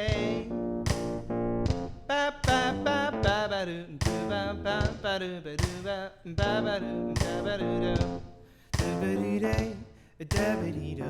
day. Ba ba ba ba ba doo ba ba ba doo ba doo ba ba ba doo ba doo da ba dee day da ba dee da.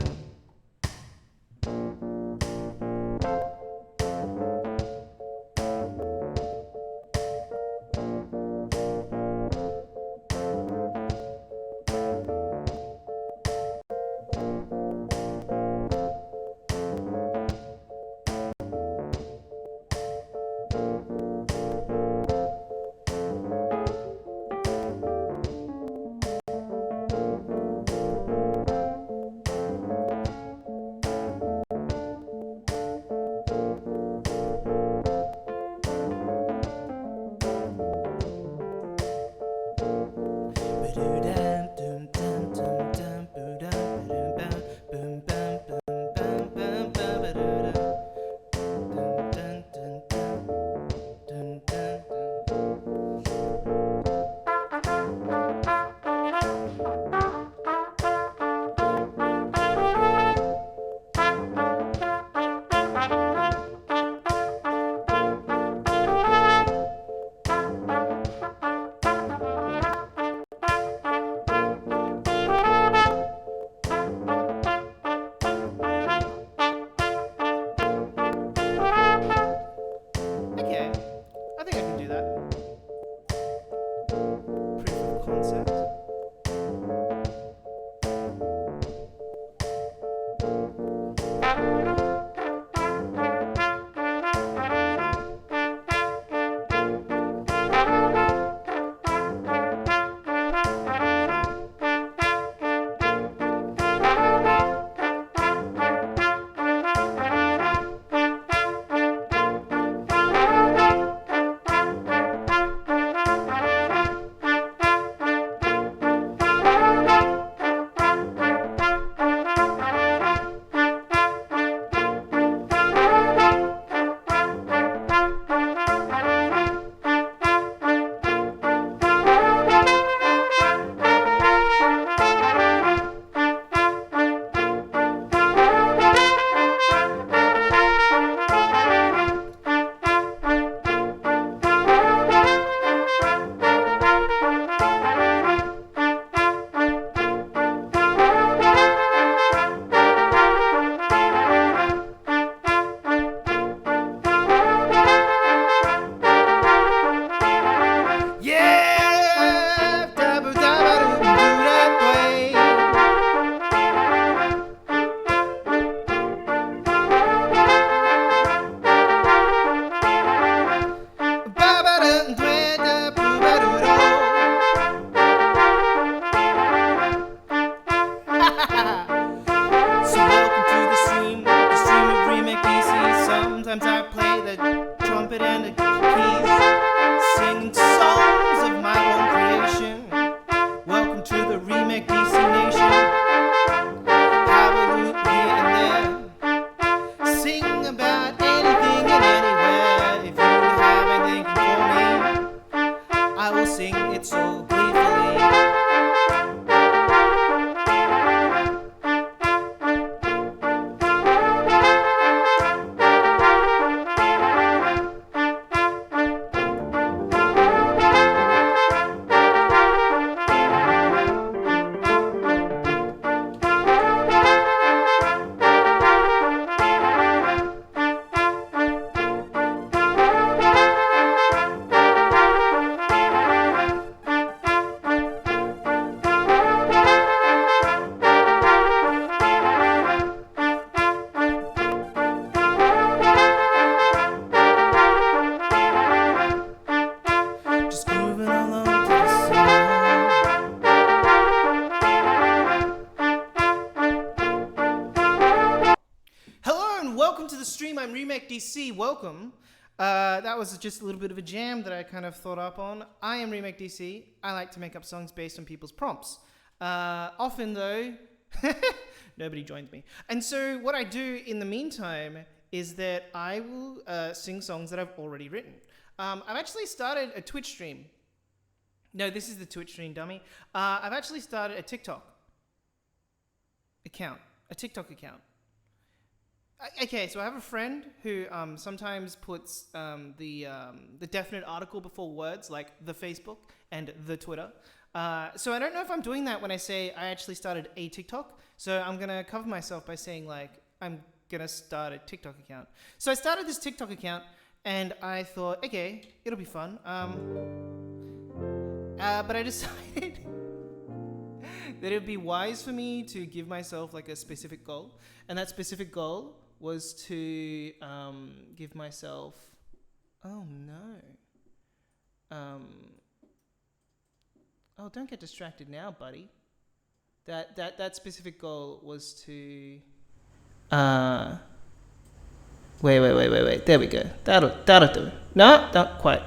DC, welcome. That was just a little bit of a jam that I kind of thought up on. I am Remake DC. I like to make up songs based on people's prompts. Often, though, nobody joins me. And so what I do in the meantime is that I will sing songs that I've already written. I've actually started a Twitch stream. No, this is the Twitch stream, dummy. I've actually started a TikTok account. Okay, so I have a friend who sometimes puts the definite article before words like the Facebook and the Twitter. So I don't know if I'm doing that when I say I actually started a TikTok. So I'm gonna cover myself by saying like I'm gonna start a TikTok account. So I started this TikTok account, and I thought, okay, it'll be fun. But I decided that it'd be wise for me to give myself like a specific goal, and that specific goal was to give myself. Oh no. Oh, don't get distracted now, buddy. That specific goal was to. Wait. There we go. That'll do. No, not quite.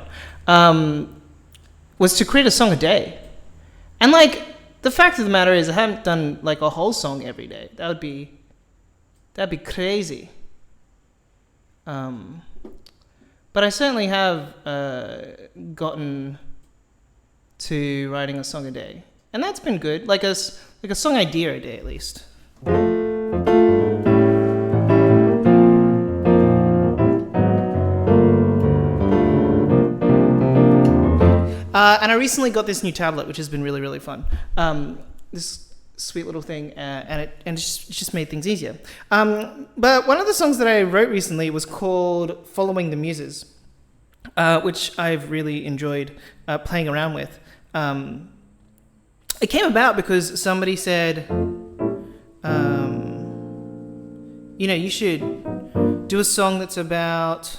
Was to create a song a day, and like the fact of the matter is, I haven't done like a whole song every day. That'd be crazy. But I certainly have gotten to writing a song a day, and that's been good. Like a song idea a day at least. And I recently got this new tablet, which has been really, really fun. This sweet little thing, and it just made things easier. But one of the songs that I wrote recently was called "Following the Muses," which I've really enjoyed playing around with. It came about because somebody said, you should do a song that's about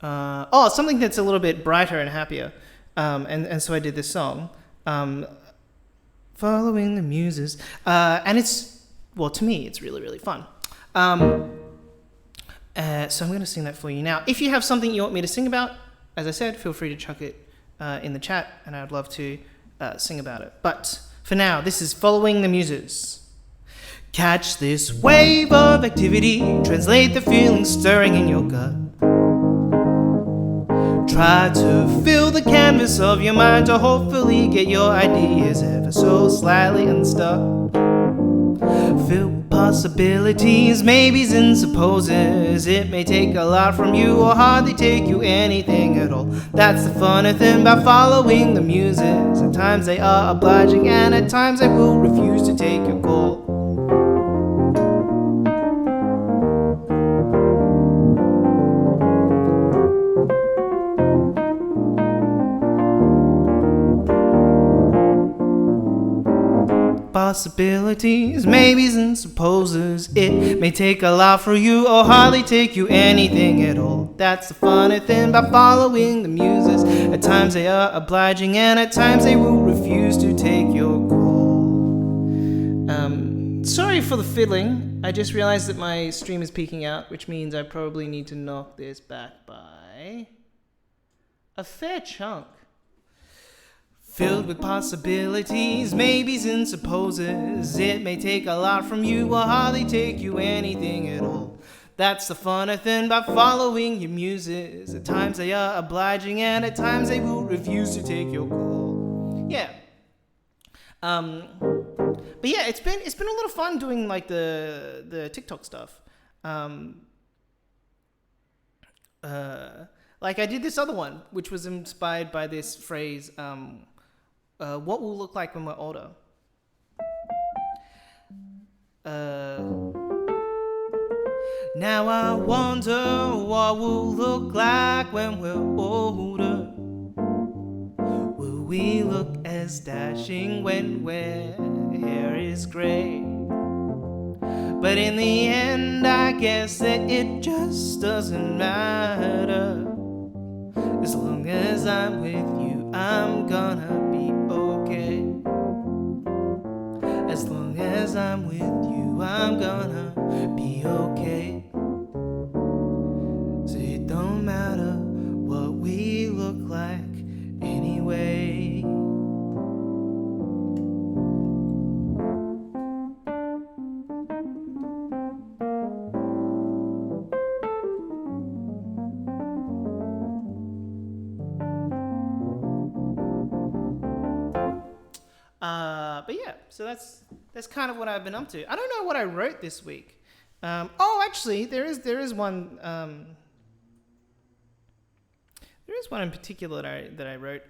something that's a little bit brighter and happier. And so I did this song, "Following the Muses," and to me, it's really, really fun. So I'm going to sing that for you now. If you have something you want me to sing about, as I said, feel free to chuck it in the chat, and I'd love to sing about it. But for now, this is "Following the Muses." Catch this wave of activity, translate the feelings stirring in your gut. Try to fill the canvas of your mind to hopefully get your ideas ever so slightly unstuck. Fill with possibilities, maybes and supposes. It may take a lot from you or hardly take you anything at all. That's the funny thing about following the muses. At times they are obliging, and at times they will refuse to take your call. Possibilities, maybes and supposes. It may take a lot for you or hardly take you anything at all. That's the funny thing about following the muses. At times they are obliging, and at times they will refuse to take your call. Sorry for the fiddling. I just realized that my stream is peaking out, which means I probably need to knock this back by a fair chunk. Filled with possibilities, maybes and supposes. It may take a lot from you or hardly take you anything at all. That's the funny thing about following your muses. At times they are obliging, and at times they will refuse to take your call. Yeah. But yeah, it's been a lot of fun doing like the TikTok stuff. Like I did this other one, which was inspired by this phrase. What will look like when we're older? Now I wonder what we'll look like when we're older. Will we look as dashing when our hair is grey? But in the end, I guess that it just doesn't matter. As long as I'm with you, I'm gonna be okay. As long as I'm with you, I'm gonna be okay. So it don't matter what we look like anyway. But yeah, so that's kind of what I've been up to. I don't know what I wrote this week. Actually, there is one. There is one in particular that I wrote.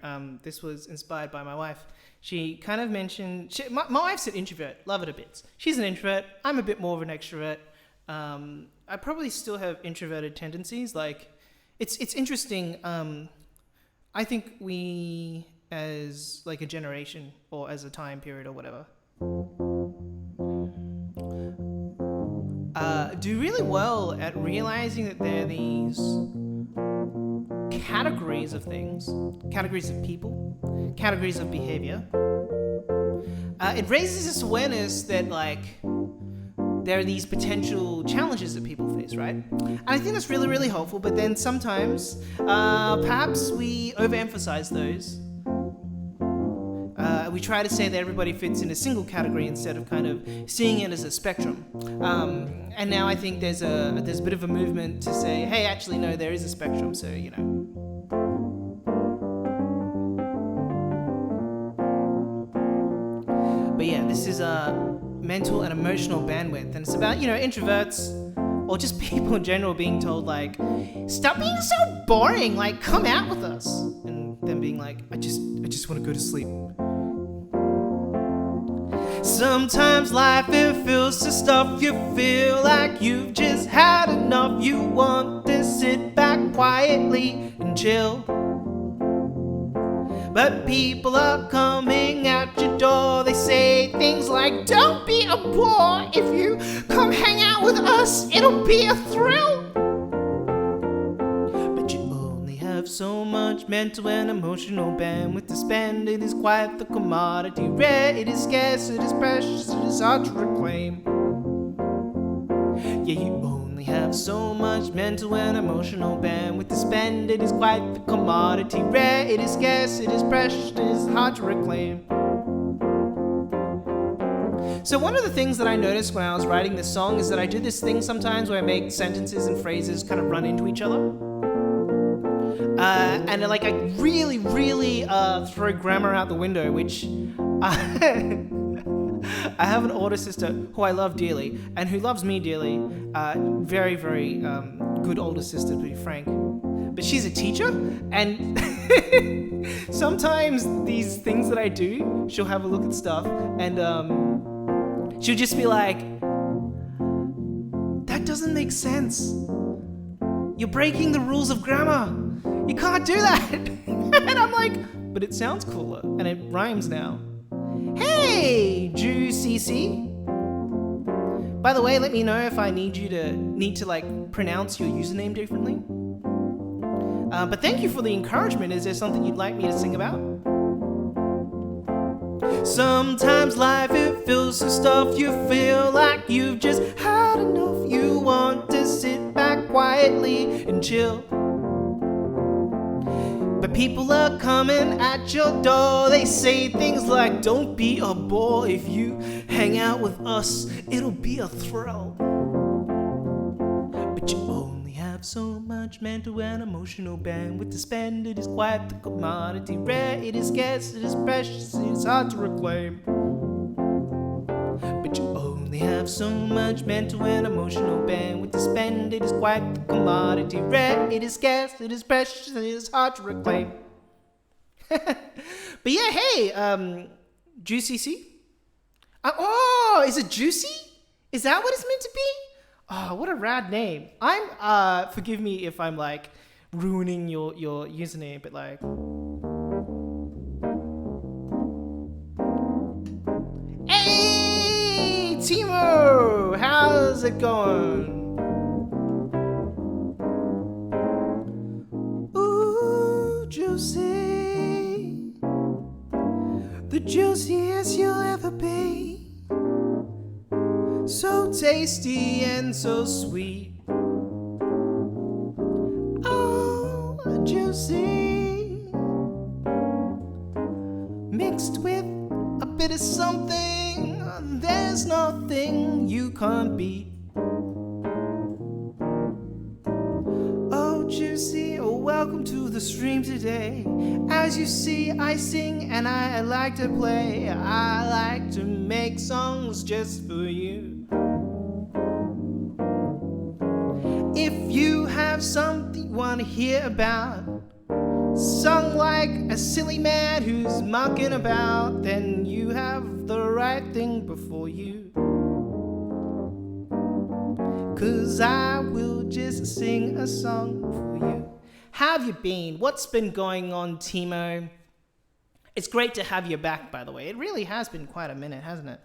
This was inspired by my wife. She kind of mentioned... my wife's an introvert. Love her to bits. She's an introvert. I'm a bit more of an extrovert. I probably still have introverted tendencies. Like, it's interesting. I think we, as like a generation or as a time period or whatever, do really well at realizing that there are these categories of things, categories of people, categories of behavior. It raises this awareness that like there are these potential challenges that people face, right? And I think that's really, really helpful, but then sometimes perhaps we overemphasize those. We try to say that everybody fits in a single category instead of kind of seeing it as a spectrum. And now I think there's a bit of a movement to say, hey, actually, no, there is a spectrum, so, you know. But yeah, this is mental and emotional bandwidth, and it's about, you know, introverts or just people in general being told, like, stop being so boring, like, come out with us. And them being like, I just want to go to sleep. Sometimes life, it feels to stuff. You feel like you've just had enough. You want to sit back quietly and chill. But people are coming at your door. They say things like, don't be a bore. If you come hang out with us, it'll be a thrill. But you only have so much mental and emotional bandwidth to spend. It is quite the commodity. Rare, it is scarce, it is precious, it is hard to reclaim. Yeah, you only have so much mental and emotional bandwidth to spend. It is quite the commodity. Rare, it is scarce, it is precious, it is hard to reclaim. So one of the things that I noticed when I was writing this song is that I do this thing sometimes where I make sentences and phrases kind of run into each other. And like I really, really throw grammar out the window, which I have an older sister who I love dearly and who loves me dearly. Very, very good older sister, to be frank. But she's a teacher, and sometimes these things that I do, she'll have a look at stuff, and she'll just be like, that doesn't make sense. You're breaking the rules of grammar. You can't do that. And I'm like, but it sounds cooler, and it rhymes now. Hey, Januaury. By the way, let me know if I need to like pronounce your username differently. But thank you for the encouragement. Is there something you'd like me to sing about? Sometimes life, it feels so stuff. You feel like you've just had enough. You want to sit back quietly and chill. But people are coming at your door. They say things like, don't be a bore. If you hang out with us, it'll be a thrill. But you only have so much mental and emotional bandwidth to spend. It is quite the commodity. Rare, it is scarce, it is precious, it is hard to reclaim. But you only have so much mental and emotional bandwidth to spend. It is quite the commodity. Rare, it is scarce, it is precious, it is hard to reclaim. But yeah, hey, Januaury? Oh, is it Juicy? Is that what it's meant to be? Oh, what a rad name. I'm, forgive me if I'm like ruining your username, but like... Hey, Timo, how's it going? Ooh, juicy, the juiciest you'll ever be. So tasty and so sweet. Oh, juicy, mixed with a bit of something. There's nothing you can't beat. Oh, juicy, oh, welcome to the stream today. As you see, I sing and I like to play. I like to make songs just for you. something you want to hear about, sung like a silly man who's mucking about, then you have the right thing before you. 'Cause I will just sing a song for you. How have you been? What's been going on, Timo? It's great to have you back, by the way. It really has been quite a minute, hasn't it?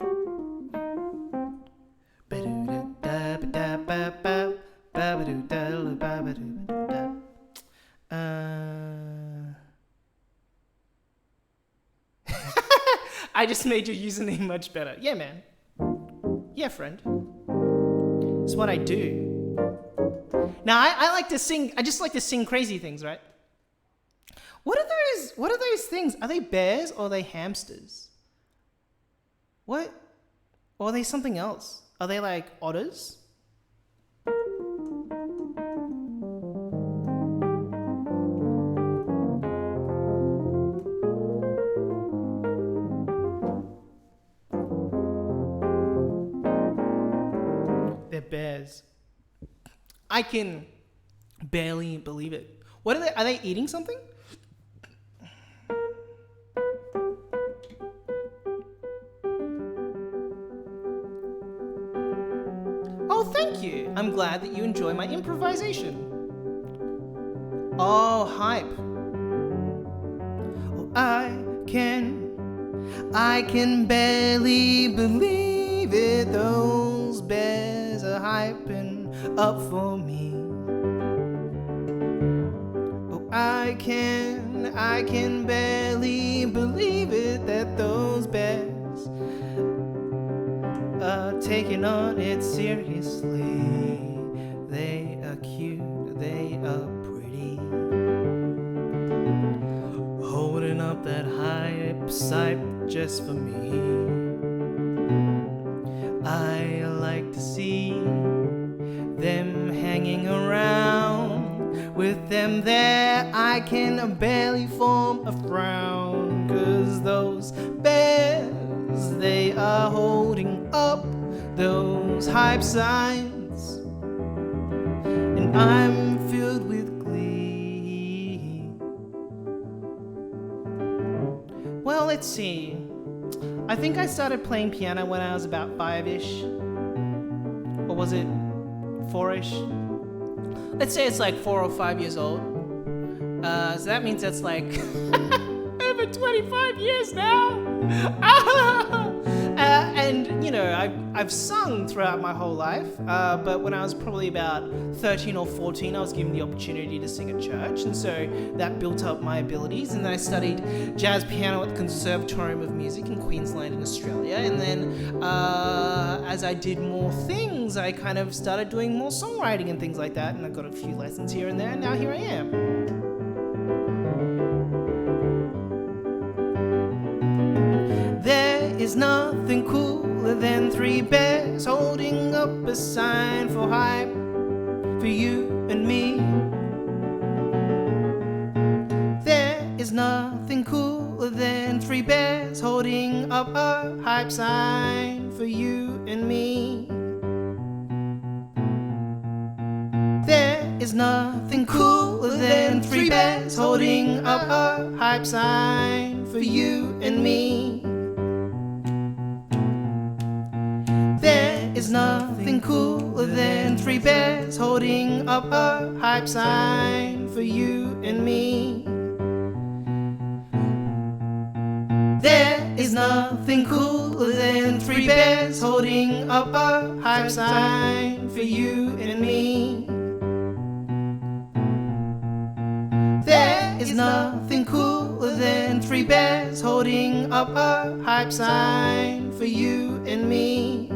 I just made your username much better. Yeah, man. Yeah, friend. It's what I do. Now, I like to sing. I just like to sing crazy things, right? What are those things? Are they bears or are they hamsters? What? Or are they something else? Are they like otters? They're bears. I can barely believe it. What are they? Are they eating something? Oh, thank you. I'm glad that you enjoy my improvisation. Oh, hype. Oh, I can barely believe it. Those bears are hyping up for me. Oh, I can barely believe it that those bears are taking on it seriously. They are cute, they are pretty, holding up that hype just for me. I like to see them hanging around. With them there, I can barely form a frown. 'Cause those bears, they are holding up those hype signs, and I'm filled with glee. Well, let's see. I think I started playing piano when I was about 5-ish. Or was it 4-ish? Let's say it's like 4 or 5 years old. So that means that's like over 25 years now. And you know, I've sung throughout my whole life, but when I was probably about 13 or 14, I was given the opportunity to sing at church, and so that built up my abilities. And then I studied jazz piano at the Conservatorium of Music in Queensland in Australia, and then as I did more things, I kind of started doing more songwriting and things like that, and I got a few lessons here and there, and now here I am. There is nothing cooler than 3 bears holding up a sign for hype for you and me. There is nothing cooler than 3 bears holding up a hype sign for you and me. There is nothing cooler than 3 bears holding up a hype sign for you and me. There is nothing cooler than 3 bears holding up a hype sign for you and me. There is nothing cooler than 3 bears holding up a hype sign for you and me. There is nothing cooler than 3 bears holding up a hype sign for you and me.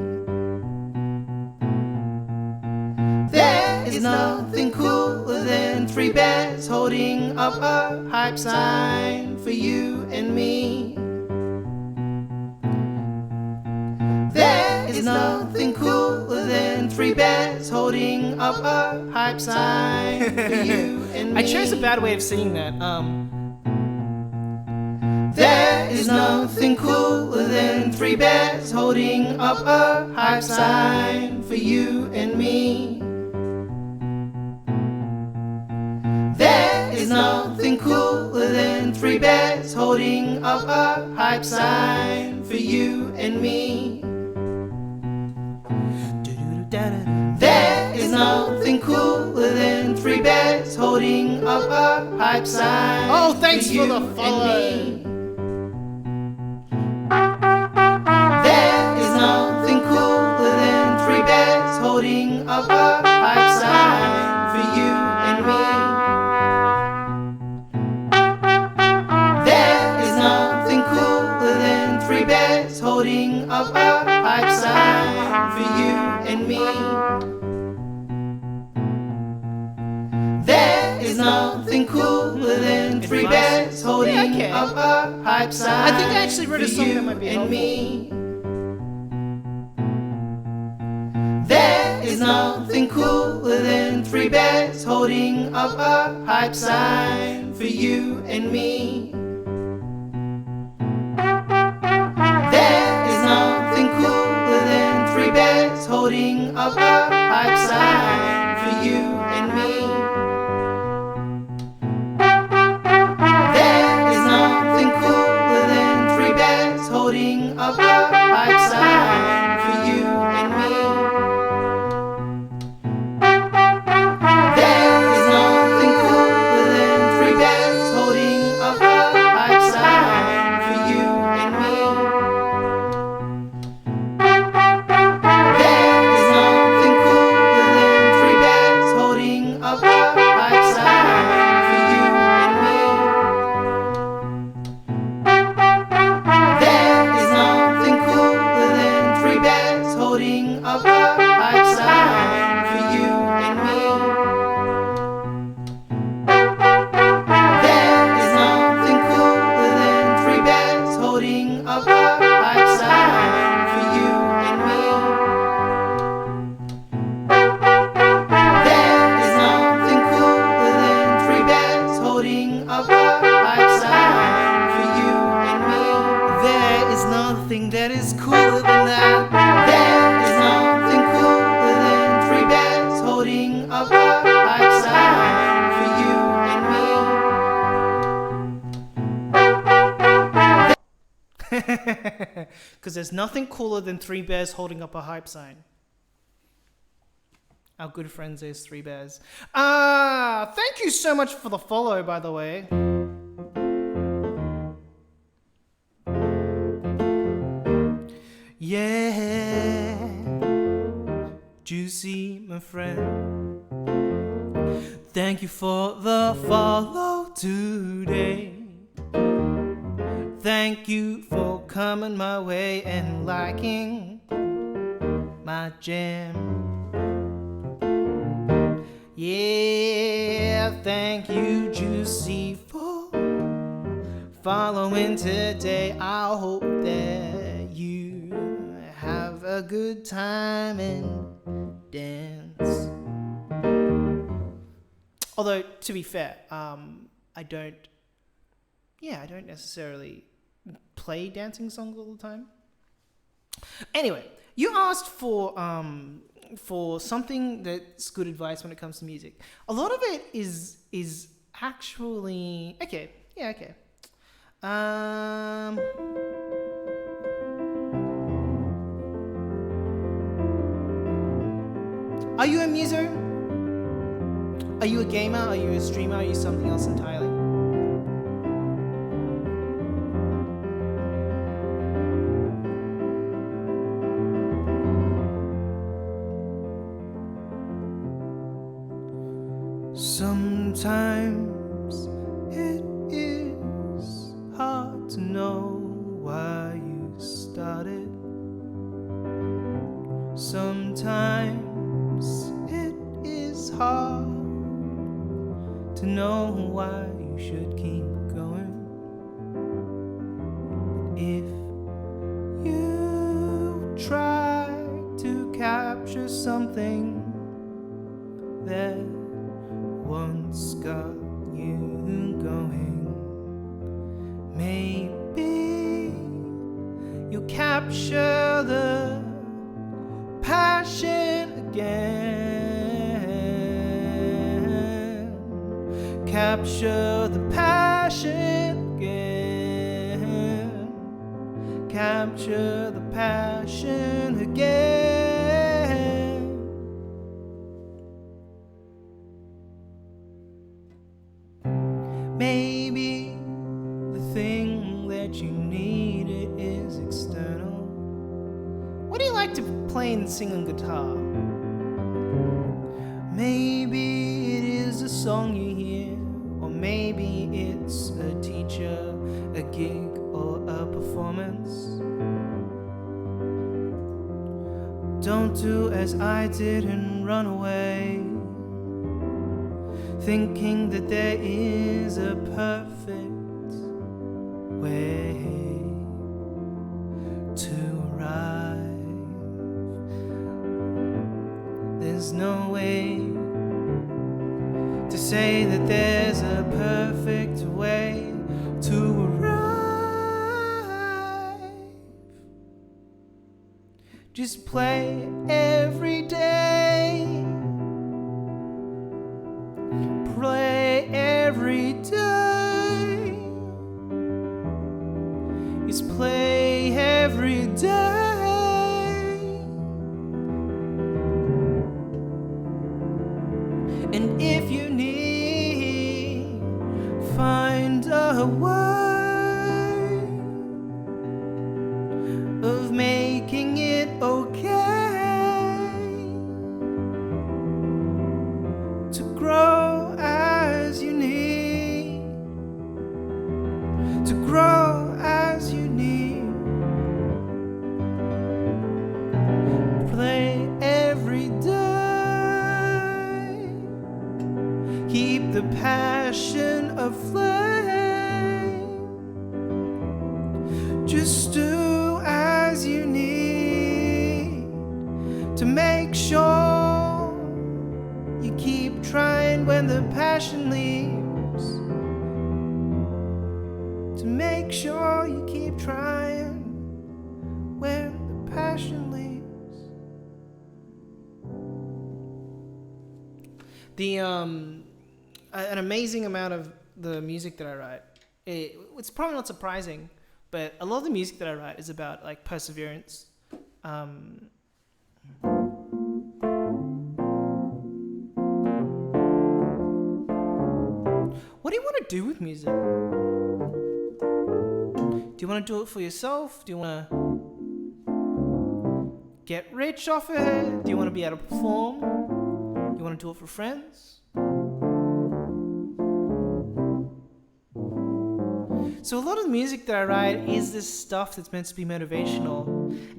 There is nothing cooler than 3 bears holding up a hype sign for you and me. There is nothing cooler than 3 bears holding up a hype sign for you and me. I chose a bad way of singing that. There is nothing cooler than 3 bears holding up a hype sign for you and me. is nothing cooler than three bears holding up a hype sign for you and me. There is nothing cooler than three bears holding up a hype sign. Oh, thanks for the follow. There is nothing cooler than three bears holding up a hype sign for you and me. There is nothing cooler than three bears holding up a hype sign for you and me. There is nothing cooler than three bears holding up a hype sign. I think I actually wrote a song that might be helpful. There is nothing cooler than three bears holding up a hype sign for you and me. There is nothing cooler than three bears holding up a hype sign for you and me. There is nothing cooler than three bears holding up a hype sign for you and me. There is nothing cooler than three bears holding up a hype sign for you and me. There is nothing cooler than three bears holding up a hype sign for you and me. There is nothing cooler than three bears holding up a hype sign for you and me. There is nothing cooler than three bears holding up a hype sign for you and me. There is nothing cooler than three bears holding up a hype sign for you and me. There is nothing that is cooler than that. There is nothing cooler than three bears holding up a hype sign for you and me. Because there's nothing cooler than three bears holding up a hype sign. Our good friends, those three bears. Thank you so much for the follow, by the way. Yeah, Juicy, my friend. Thank you for the follow today. Thank you for coming my way and liking my jam. Yeah, thank you, Juicy, for following today. I hope that you have a good time and dance. Although, to be fair, I don't necessarily play dancing songs all the time. Anyway, you asked for something that's good advice when it comes to music. A lot of it is actually okay. Yeah, okay. Are you a muser? Are you a gamer? Are you a streamer? Are you something else entirely? Sometimes it is hard to know why you started. Sometimes it is hard to know why you should keep going. If you try to capture something that once got you going, maybe you'll capture the passion again. capture the passion again, capture the passion again. Maybe the thing that you need is external. What do you like to play and sing on guitar? Maybe it is a song you hear, or maybe it's a teacher, a gig, or a performance. Don't do as I did and run away, thinking that there is a perfect way to arrive. There's no way to say that there's a perfect way to arrive. Just play every day, play every day. It's play every day. And if you need, find a way of making it okay to grow as you need, to grow as you need. Play every day. Keep the passion aflame. Just do as you need to make sure you keep trying when the passion leaves. To make sure you keep trying when the passion leaves. An amazing amount of the music that I write, it's probably not surprising, but a lot of the music that I write is about like perseverance. What do you want to do with music? Do you want to do it for yourself? Do you want to get rich off of it? Do you want to be able to perform? Do you want to do it for friends? So a lot of the music that I write is this stuff that's meant to be motivational.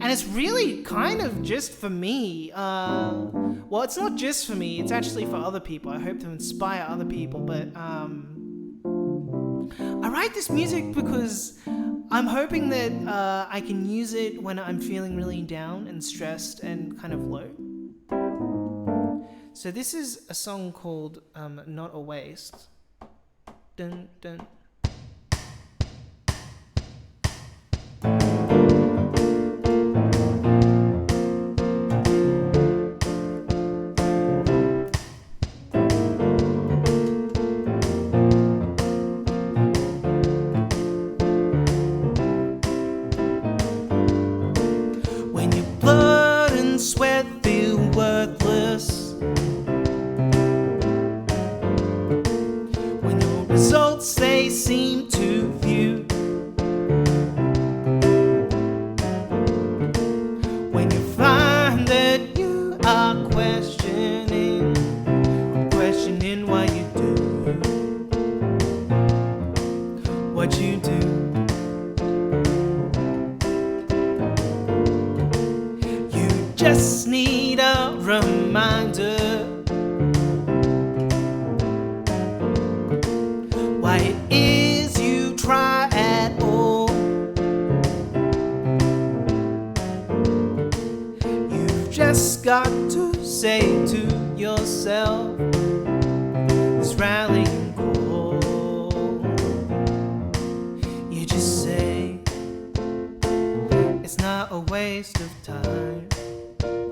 And it's really kind of just for me. Well, it's not just for me, it's actually for other people. I hope to inspire other people. But I write this music because I'm hoping that I can use it when I'm feeling really down and stressed and kind of low. So this is a song called Not a Waste. Dun, dun. When your blood and sweat feel worthless, when your results they seem too few, when you find that you are questioning why you do what you do. You just need a reminder why it is you try at all. You've just got to say to yourself this rallying call. You just say it's not a waste of time.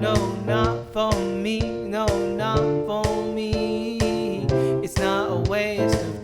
No, not for me. No, not for me. It's not a waste of time.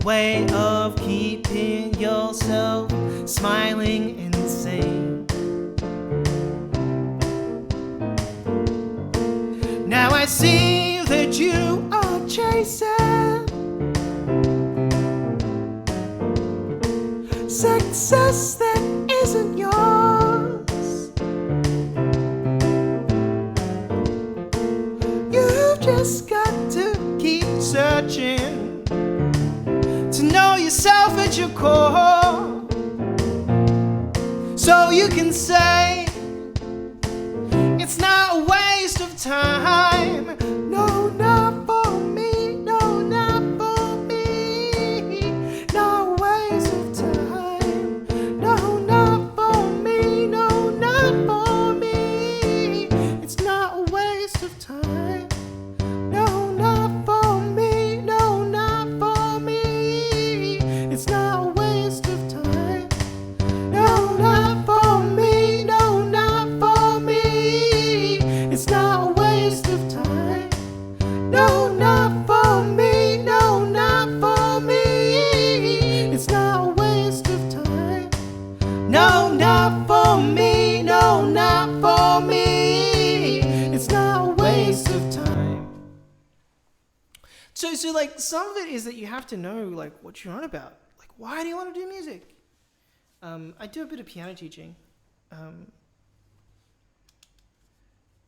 way of keeping yourself smiling and sane. Now I see that you are chasing success that isn't yours. You've just got to keep searching to know yourself at your core, so you can say it's not a waste of time. No, not for me. No, not for me. Not a waste of time. No, not for me. No, not for me. It's not a waste of time. No, not for me. No, not for me. It's not a waste of time. No, not for me. No, not for me. It's not a waste of time. No, not for me. No, not for me. It's not a waste of time. No, not for me. No, not for me. It's not a waste of time. So like, some of it is that you have to know like what you're on about. Like, why do you want to do music? I do a bit of piano teaching.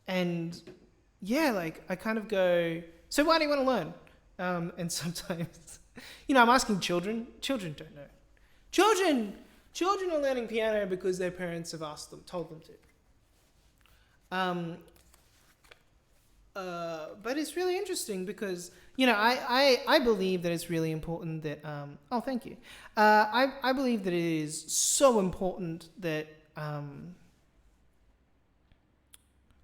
And yeah, like I kind of go, so why do you want to learn? And sometimes, I'm asking children. Children don't know. Children are learning piano because their parents have told them to. But it's really interesting because, I believe that it's really important that, oh, thank you. I believe that it is so important that,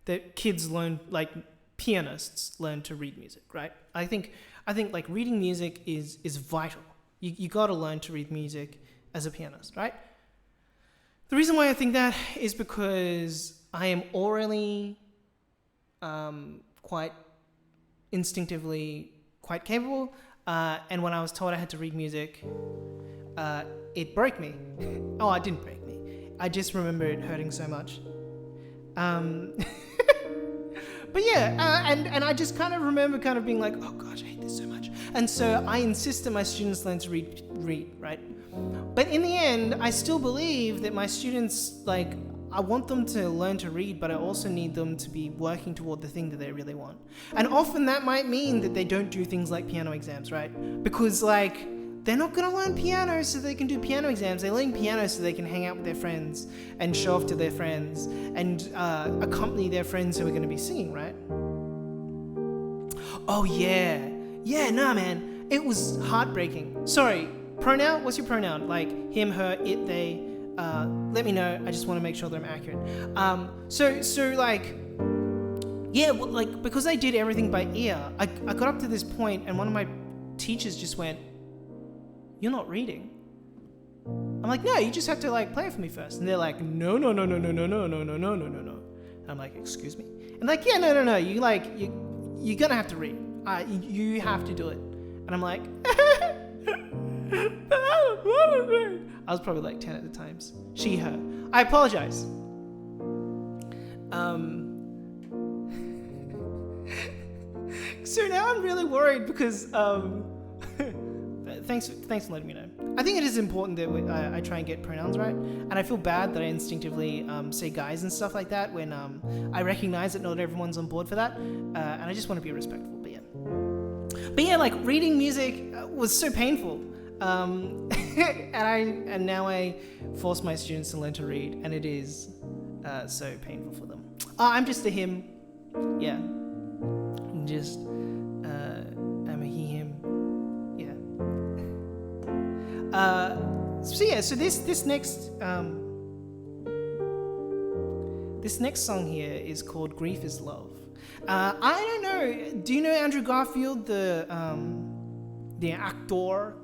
that kids learn, like pianists learn to read music, right? I think like reading music is vital. You got to learn to read music as a pianist, right? The reason why I think that is because I am orally quite instinctively quite capable, and when I was told I had to read music, it broke me. Oh, it didn't break me. I just remember it hurting so much. But yeah, and I just kind of remember kind of being like, oh gosh, I hate this so much. And so I insist that my students learn to read, right? But in the end, I still believe that my students, like, I want them to learn to read, but I also need them to be working toward the thing that they really want. And often that might mean that they don't do things like piano exams, right? Because, like, they're not going to learn piano so they can do piano exams. They're learning piano so they can hang out with their friends and show off to their friends and accompany their friends who are going to be singing, right? Oh, yeah. Yeah, nah, man. It was heartbreaking. Sorry, pronoun? What's your pronoun? Like him, her, it, they. Let me know. I just want to make sure that I'm accurate. So like, yeah, well, like, because I did everything by ear, I got up to this point and one of my teachers just went, "You're not reading." I'm like, "No, you just have to like play it for me first." And they're like, "No. And I'm like, "Excuse me?" And like, "Yeah, no. You're gonna have to read. You have to do it." And I'm like, I was probably like 10 at the times. She, her. I apologize. So now I'm really worried because thanks for letting me know. I think it is important that I try and get pronouns right, and I feel bad that I instinctively say guys and stuff like that when I recognize that not everyone's on board for that, and I just want to be respectful. But yeah, like reading music was so painful, and now I force my students to learn to read, and it is so painful for them. I'm just a him, yeah. I'm a he, him, yeah. So this next song here is called "Grief Is Love." I don't know. Do you know Andrew Garfield, the actor?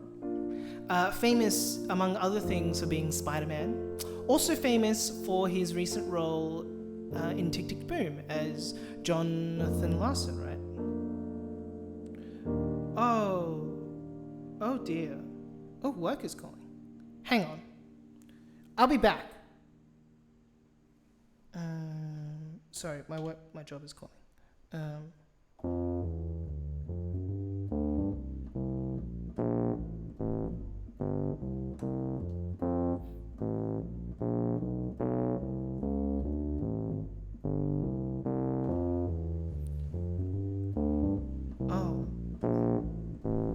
Famous, among other things, for being Spider-Man. Also famous for his recent role in Tick, Tick, Boom as Jonathan Larson, right? Oh dear. Oh, work is calling. Hang on. I'll be back. Sorry, my job is calling. Oh.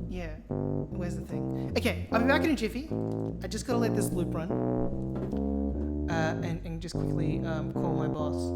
Yeah. Where's the thing? Okay, I'll be back in a jiffy. I just gotta let this loop run. And just quickly call my boss.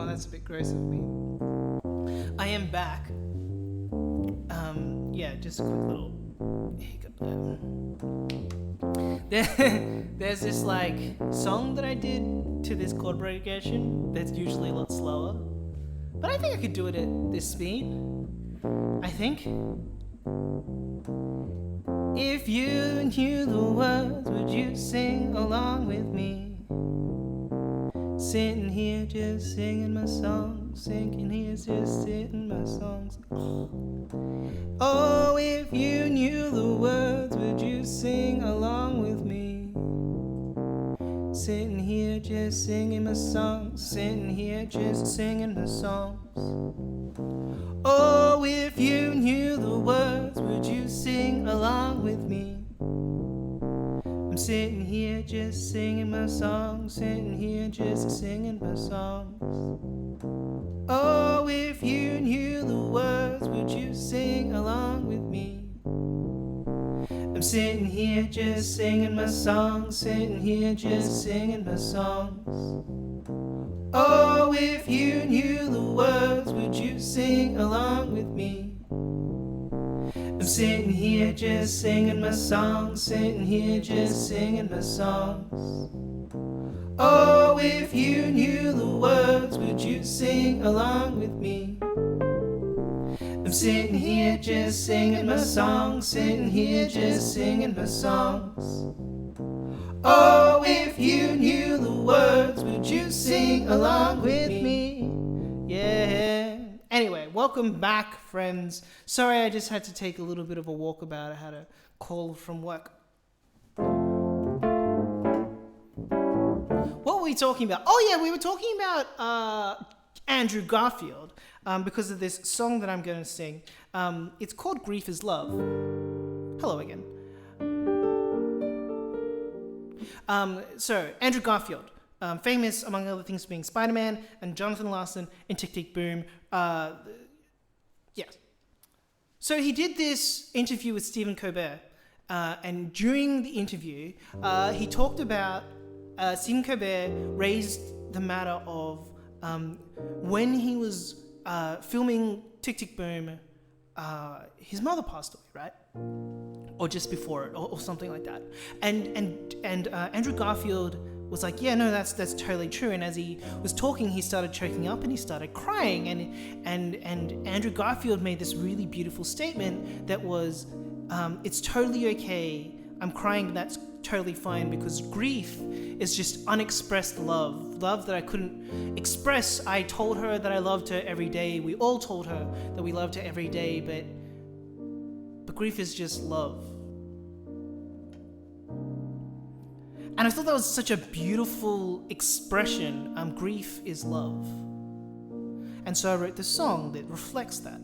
That's a bit gross of me. I am back. Yeah, just a quick little hiccup there. There's this like song that I did to this chord progression that's usually a lot slower, but I think I could do it at this speed. I think. If you knew the words, would you sing along with me? Sitting here just singing my songs, sinking here just singing my songs. Oh, if you knew the words, would you sing along with me? Sitting here just singing my songs, sitting here just singing my songs. Oh, if you knew the words, would you sing along with me? I'm sitting here just singing my songs, sitting here just singing my songs. Oh, if you knew the words, would you sing along with me? I'm sitting here just singing my songs, sitting here just singing my songs. Oh, if you knew the words, would you sing along with me? I'm sitting here just singing my songs, sitting here just singing my songs. Oh, if you knew the words, would you sing along with me? I'm sitting here just singing my songs, sitting here just singing my songs. Oh, if you knew the words, would you sing along with me? Yeah. Anyway, welcome back, friends. Sorry, I just had to take a little bit of a walkabout. I had a call from work. What were we talking about? Oh yeah, we were talking about Andrew Garfield because of this song that I'm going to sing. It's called Grief is Love. Hello again. So, Andrew Garfield. Famous, among other things, for being Spider-Man and Jonathan Larson in Tick, Tick, Boom. Yes. So he did this interview with Stephen Colbert, and during the interview, he talked about Stephen Colbert raised the matter of when he was filming Tick, Tick, Boom, his mother passed away, right? Or just before it, or something like that. And Andrew Garfield was like, yeah, no, that's totally true. And as he was talking, he started choking up and he started crying. And Andrew Garfield made this really beautiful statement that was, it's totally okay. I'm crying, but that's totally fine, because grief is just unexpressed love that I couldn't express. I told her that I loved her every day. We all told her that we loved her every day, but grief is just love. And I thought that was such a beautiful expression. Grief is love. And so I wrote this song that reflects that.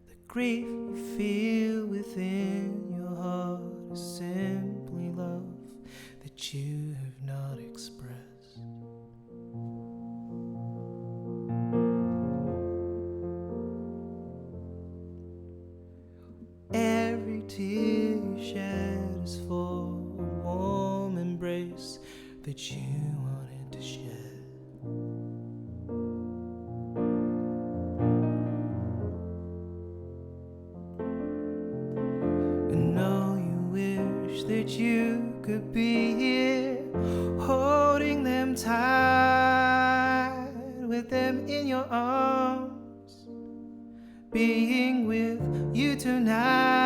The grief you feel within your heart is simply love that you have not expressed. Every tear you shed is for a warm embrace that you wanted to shed. And know you wish that you could be here, holding them tight, with them in your arms, being with you tonight.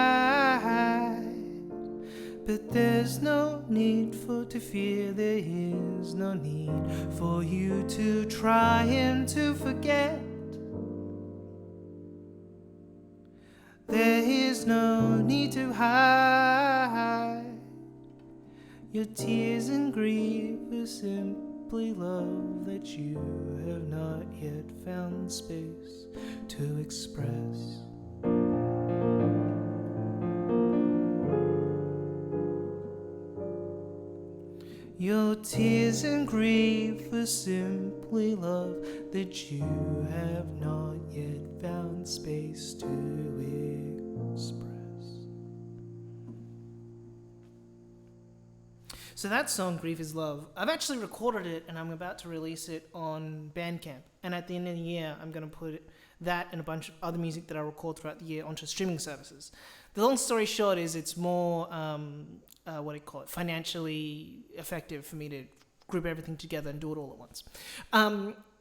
But there's no need to fear, there is no need for you to try and to forget. There is no need to hide your tears and grief are simply love that you have not yet found space to express. Your tears and grief are simply love that you have not yet found space to express. So that song, Grief is Love, I've actually recorded it and I'm about to release it on Bandcamp. And at the end of the year, I'm going to put that and a bunch of other music that I record throughout the year onto streaming services. The long story short is it's more, financially effective for me to group everything together and do it all at once.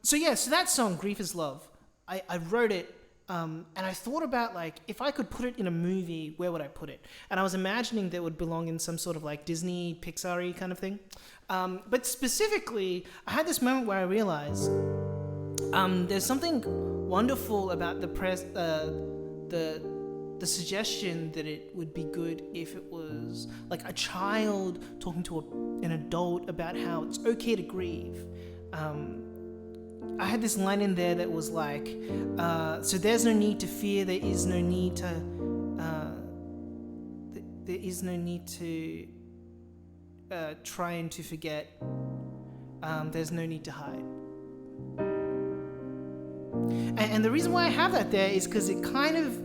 So that song, Grief is Love, I wrote it, and I thought about, like, if I could put it in a movie, where would I put it? And I was imagining that it would belong in some sort of, like, Disney, Pixar-y kind of thing. But specifically, I had this moment where I realized there's something wonderful about the suggestion that it would be good if it was like a child talking to an adult about how it's okay to grieve. I had this line in there that was like, so there's no need to fear, there is no need to try and to forget, there's no need to hide. And the reason why I have that there is because it kind of,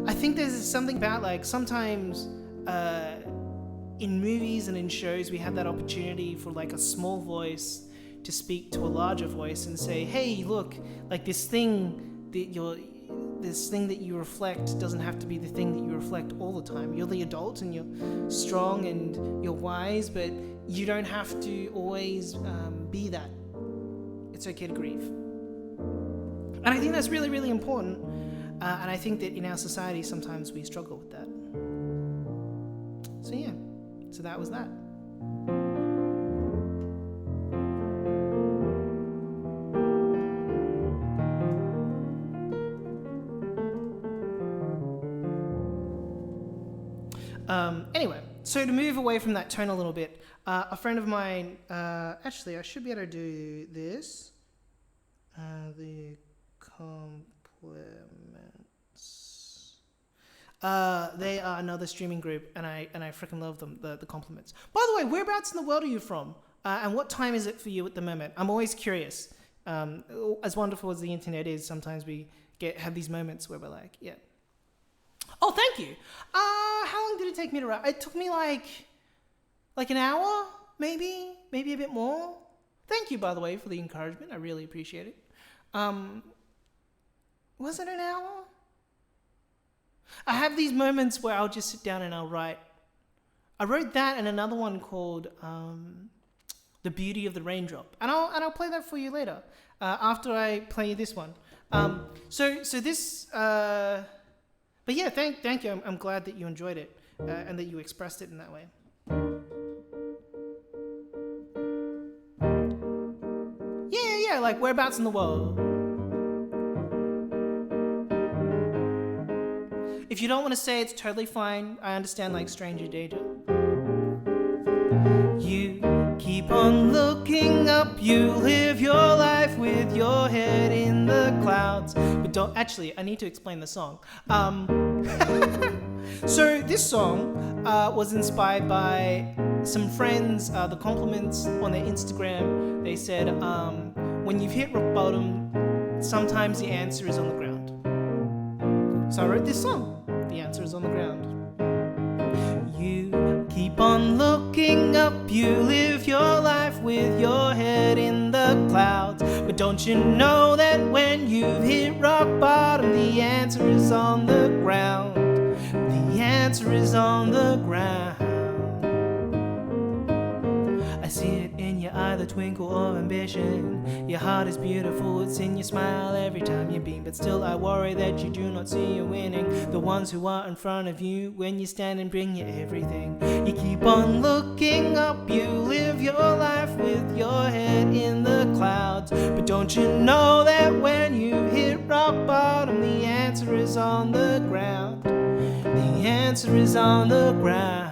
I think there's something about, like, sometimes in movies and in shows we have that opportunity for, like, a small voice to speak to a larger voice and say, hey, look, like this thing that you reflect doesn't have to be the thing that you reflect all the time. You're the adult and you're strong and you're wise, but you don't have to always be that. It's okay to grieve. And I think that's really, really important. And I think that in our society, sometimes we struggle with that. So yeah, so that was that. Anyway, so to move away from that tone a little bit, a friend of mine, actually I should be able to do this, the compliments. They are another streaming group, and I freaking love them, the compliments. By the way, whereabouts in the world are you from? And what time is it for you at the moment? I'm always curious. As wonderful as the internet is, sometimes we have these moments where we're like, yeah. Oh, thank you. How long did it take me to write? It took me like an hour, maybe a bit more. Thank you, by the way, for the encouragement. I really appreciate it. Was it an hour? I have these moments where I'll just sit down and I'll write. I wrote that and another one called The Beauty of the Raindrop. And I'll play that for you later, after I play you this one. So this... But yeah, thank you. I'm glad that you enjoyed it and that you expressed it in that way. Yeah, like whereabouts in the world? If you don't want to say, it's totally fine. I understand, like stranger danger. You keep on looking up, you live your life with your head in the clouds. But don't, actually, I need to explain the song. So this song was inspired by some friends, the compliments on their Instagram. They said, when you've hit rock bottom, sometimes the answer is on the ground. So I wrote this song, The Answer is on the Ground. You keep on looking up, you live your life with your head in the clouds. But don't you know that when you've hit rock bottom, the answer is on the ground. The answer is on the ground. I see it in your eye, the twinkle of ambition. Your heart is beautiful, it's in your smile every time you beam. But still I worry that you do not see you winning. The ones who are in front of you, when you stand and bring you everything. You keep on looking up, you live your life with your head in the clouds. But don't you know that when you hit rock bottom, the answer is on the ground. The answer is on the ground.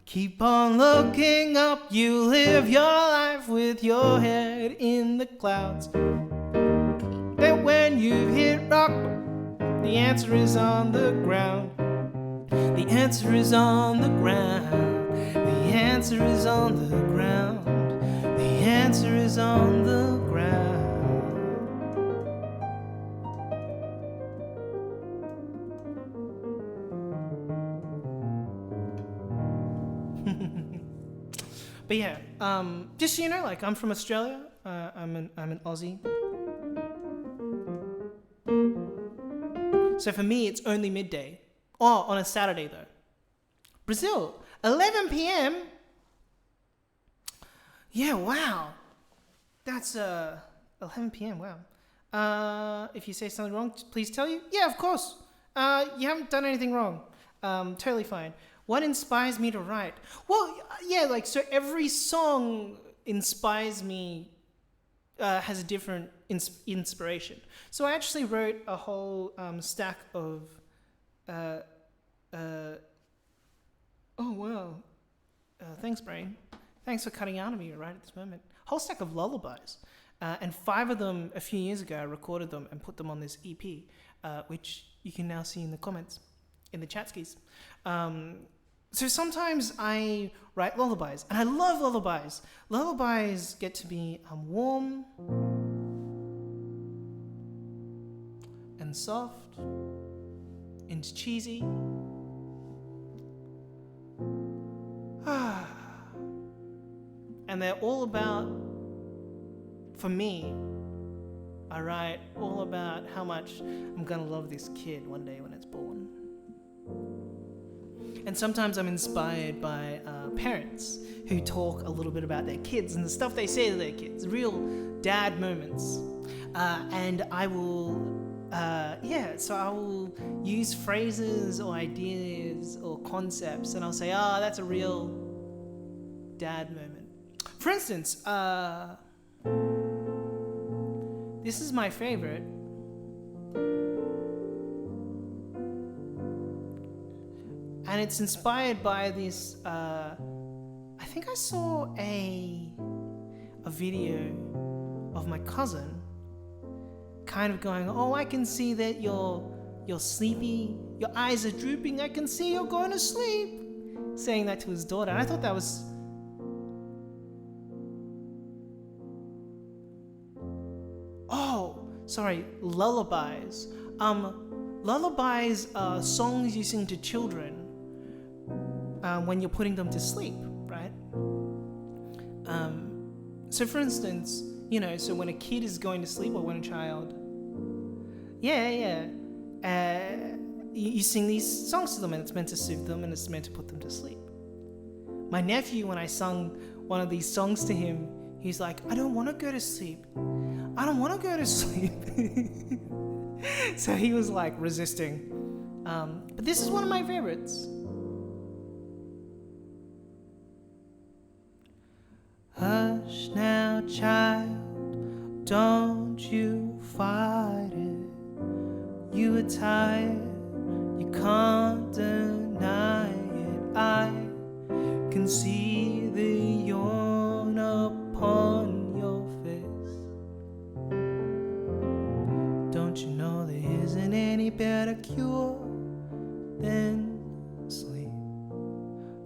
Keep on looking up, you live your life with your head in the clouds. That when you've hit rock, the answer is on the ground. The answer is on the ground. The answer is on the ground. The answer is on the ground. But yeah, just so you know, like I'm from Australia. I'm an Aussie. So for me, it's only midday. Oh, on a Saturday though. Brazil, 11 p.m. Yeah, wow. That's 11 p.m. Wow. If you say something wrong, please tell you. Yeah, of course. You haven't done anything wrong. Totally fine. What inspires me to write? Well, yeah, like, so every song inspires me, has a different inspiration. So I actually wrote a whole stack of, oh, wow. Thanks, Brain. Thanks for cutting out of me right at this moment. Whole stack of lullabies. And 5 of them, a few years ago, I recorded them and put them on this EP, which you can now see in the comments, in the chat skis. So sometimes I write lullabies, and I love lullabies. Lullabies get to be warm and soft and cheesy. And they're all about, for me, I write all about how much I'm gonna love this kid one day when it's born. And sometimes I'm inspired by parents who talk a little bit about their kids and the stuff they say to their kids, real dad moments. And I will, so I will use phrases or ideas or concepts, and I'll say, that's a real dad moment. For instance, this is my favorite. And it's inspired by this, I think I saw a video of my cousin kind of going, I can see that you're sleepy, your eyes are drooping, I can see you're going to sleep, saying that to his daughter. And I thought that was lullabies. Lullabies are songs you sing to children when you're putting them to sleep, right? So for instance, so when a kid is going to sleep, or when a child, you sing these songs to them, and it's meant to soothe them, and it's meant to put them to sleep. My nephew, when I sung one of these songs to him, he's like, I don't want to go to sleep. I don't want to go to sleep. So he was like resisting. But this is one of my favorites. Hush now, child, don't you fight it. You are tired, you can't deny it. I can see the yawn upon your face. Don't you know there isn't any better cure than sleep?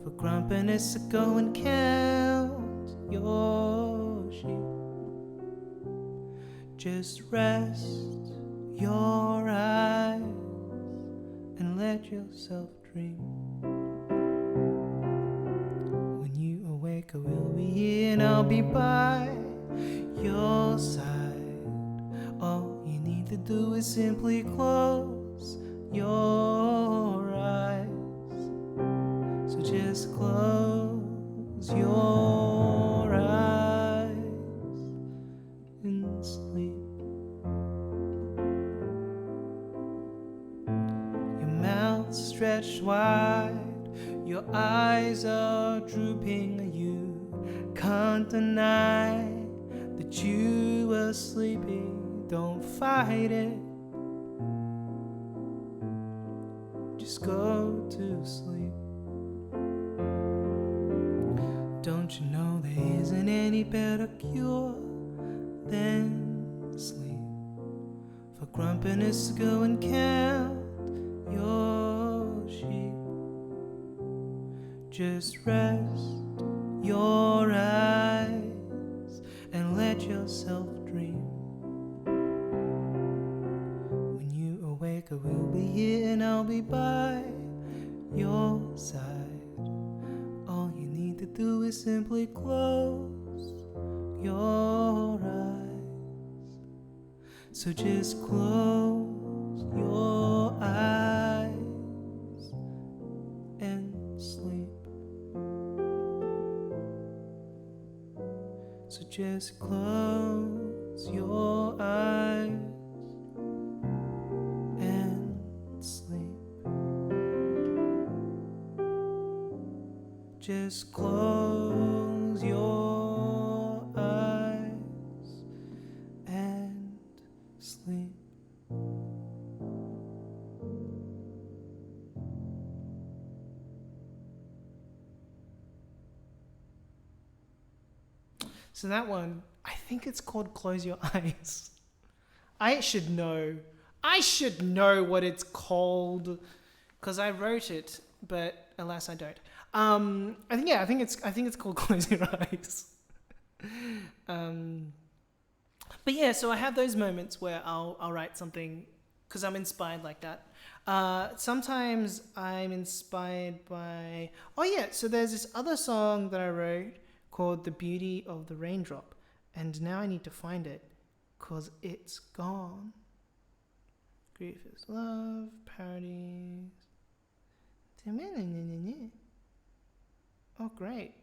For grumpiness to go and count your sheep. Just rest your eyes and let yourself dream. When you awake, I will be here and I'll be by your side. All you need to do is simply close your eyes. So just close your eyes and sleep. Your mouth stretched wide, your eyes are drooping. You can't deny that you are sleepy. Don't fight it, just go to sleep. Don't you know there isn't any better cure than sleep? For grumpiness to go and count your sheep. Just rest your eyes and let yourself dream. When you awake, I will be here and I'll be by your side. All you need to do is simply close your eyes. So just close your eyes and sleep. So just close your eyes and sleep. Just close your eyes and sleep. So that one, I think it's called Close Your Eyes. I should know. I should know what it's called because I wrote it, but alas, I don't. I think it's called Close Your Eyes. But yeah, so I have those moments where I'll write something because I'm inspired like that. Sometimes I'm inspired by... Oh yeah, so there's this other song that I wrote called The Beauty of the Raindrop. And now I need to find it because it's gone. Grief is love, parodies. Oh, great.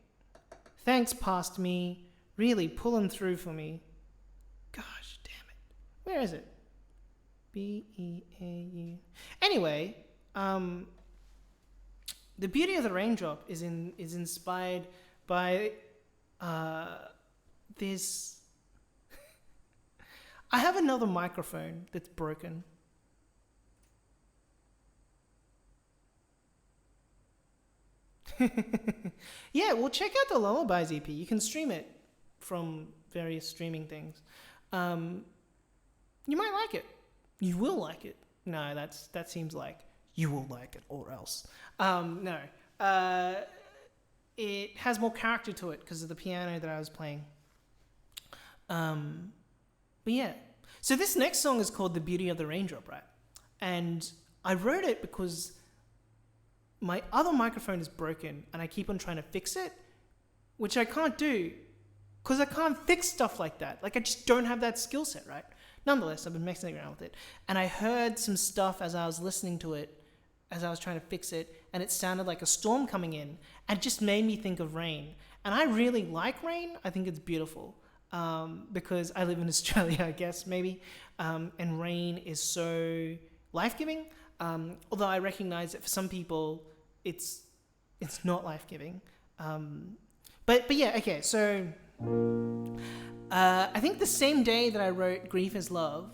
Thanks, past me. Really pulling through for me. Gosh, damn it. Where is it? B-E-A-U. Anyway, The Beauty of the Raindrop is inspired by this. I have another microphone that's broken. Yeah, well, check out the Lullabies EP. You can stream it from various streaming things. You might like it. You will like it. No, that seems like you will like it or else. No. It has more character to it because of the piano that I was playing. But yeah. So this next song is called The Beauty of the Raindrop, right? And I wrote it because my other microphone is broken and I keep on trying to fix it, which I can't do because I can't fix stuff like that. Like I just don't have that skill set, right? Nonetheless, I've been messing around with it. And I heard some stuff as I was listening to it, as I was trying to fix it, and it sounded like a storm coming in, and it just made me think of rain. And I really like rain. I think it's beautiful because I live in Australia, I guess, maybe, and rain is so life-giving. Although I recognize that for some people, it's not life-giving. But yeah, okay, so... I think the same day that I wrote Grief is Love,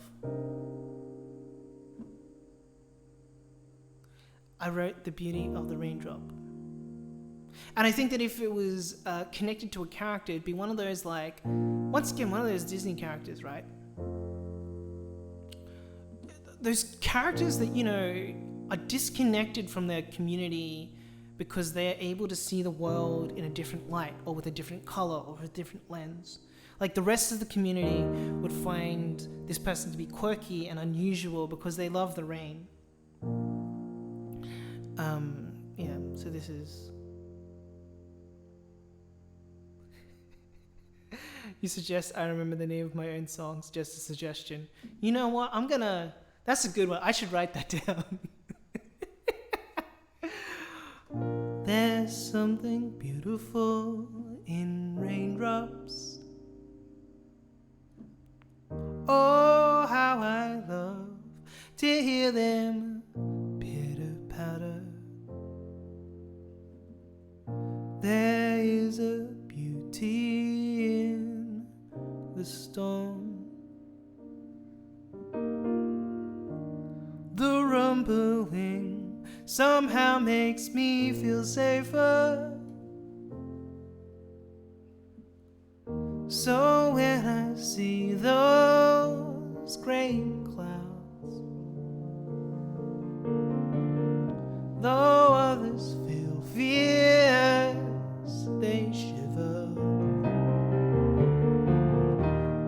I wrote The Beauty of the Raindrop. And I think that if it was connected to a character, it'd be one of those, like, once again, one of those Disney characters, right? Those characters that, you know, are disconnected from their community because they're able to see the world in a different light or with a different color or with a different lens. Like the rest of the community would find this person to be quirky and unusual because they love the rain. Yeah, so this is... You suggest I remember the name of my own songs, just a suggestion. You know what, that's a good one. I should write that down. There's something beautiful in raindrops. Oh, how I love to hear them pitter-patter. There is a beauty in the storm. The rumbling somehow makes me feel safer. So when I see those gray clouds, though others feel fierce, they shiver.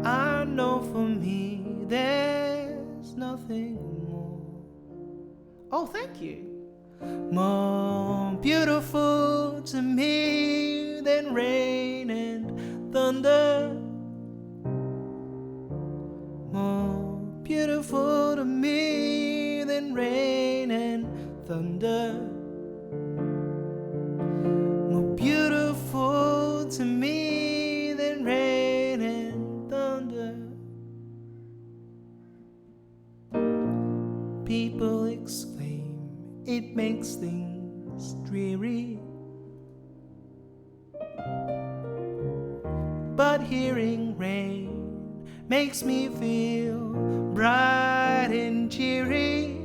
I know for me there's nothing more. Oh, thank you. More beautiful to me than rain and thunder. More beautiful to me than rain and thunder. More beautiful to me than rain and thunder. People exclaim, it makes things dreary. But hearing rain makes me feel bright and cheery.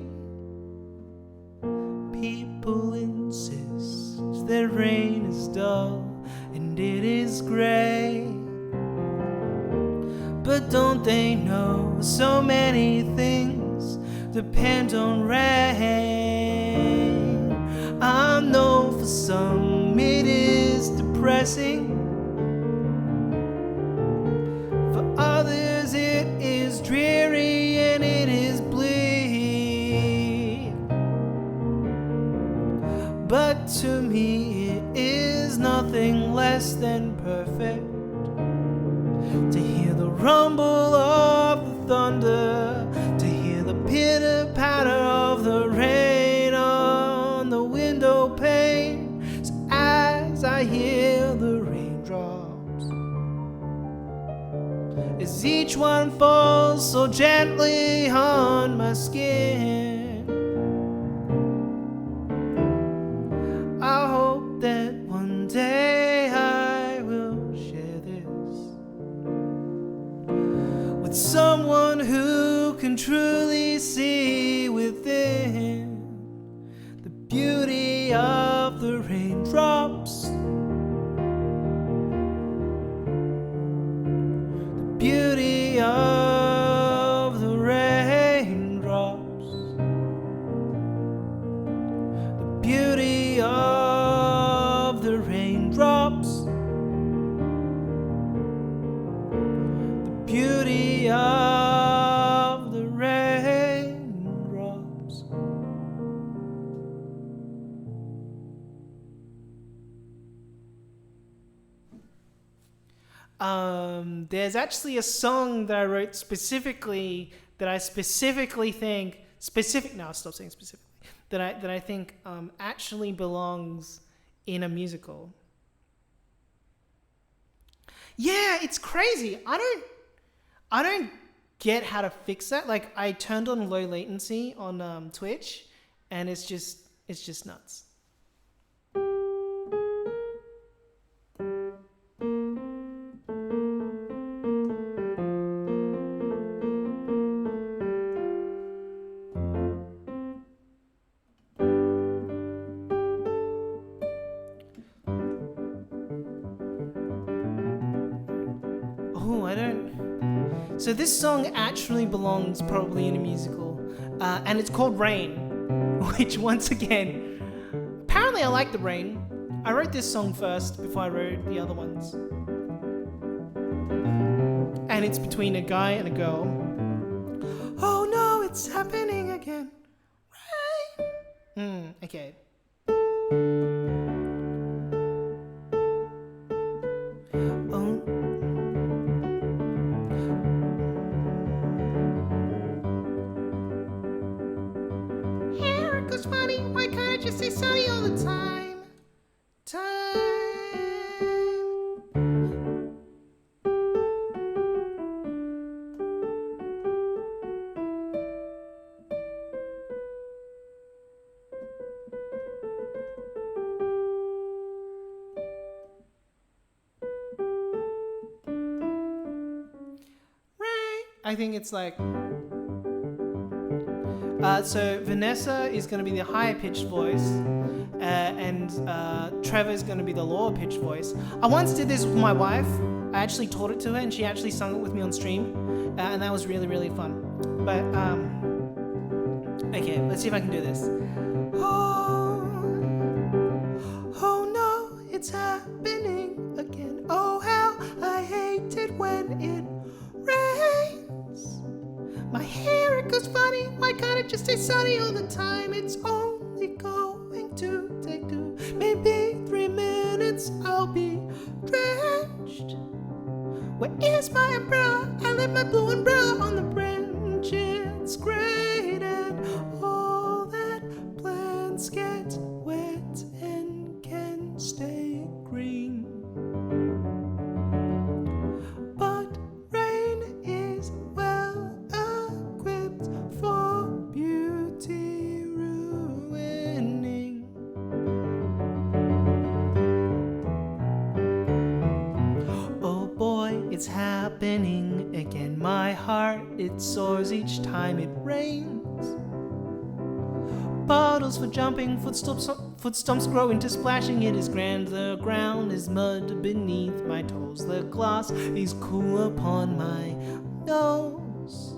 People insist that rain is dull and it is grey. But don't they know so many things depend on rain? I know for some it is depressing, for others it is dreary and it is bleak. But to me it is nothing less than perfect to hear the rumble of the thunder, to hear the pitter-patter of the rain on the window pane. So as I hear the raindrops, as each one falls so gently on my skin, I hope that one day I will share this with someone who can truly see within the beauty of the raindrops, the beauty of the raindrops, the beauty of the raindrops, the beauty of the raindrops. There's actually a song that I wrote specifically that I specifically think no, stop saying specifically, that I think actually belongs in a musical. Yeah, it's crazy. I don't get how to fix that. Like, I turned on low latency on Twitch, and it's just nuts. Oh, I don't. So this song actually belongs probably in a musical, and it's called Rain, which once again, apparently I like the rain. I wrote this song first before I wrote the other ones. And it's between a guy and a girl. Oh no, it's happening again. Rain. Okay. It's funny, why can't I just say sorry all the time? Right. I think it's like... so Vanessa is going to be the higher pitched voice, and Trevor is going to be the lower pitched voice. I once did this with my wife. I actually taught it to her, and she actually sung it with me on stream, and that was really, really fun. But okay, let's see if I can do this. Oh no, it's happening again. Oh how I hate it when it rains. My hair, it goes funny, why can't it just stay sunny all the time? It's only going to take 2, maybe 3 minutes, I'll be drenched. Where is my umbrella? I left my blue umbrella on the branch. It's great and all that plants get wet and can stay green. But rain is well equipped for beauty ruining. Oh boy, it's happening again. My heart, it soars each time it rains. Bottles for jumping, footsteps grow into splashing. It is grand, the ground is mud beneath my toes. The glass is cool upon my knows.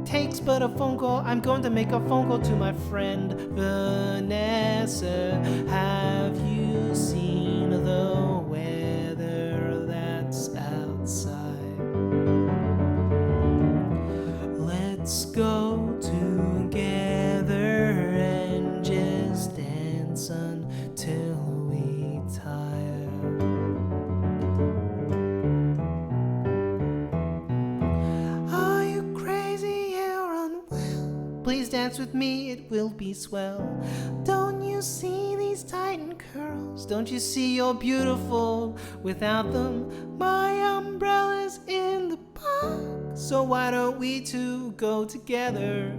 Takes but a phone call. I'm going to make a phone call to my friend Vanessa. Have you seen the weather that's outside? Let's go together and just dance until we tire. Are you crazy or unwell? Please dance with me, it will be swell. Don't you see these tighten curls? Don't you see you're beautiful without them? My umbrella's in the park, so why don't we two go together?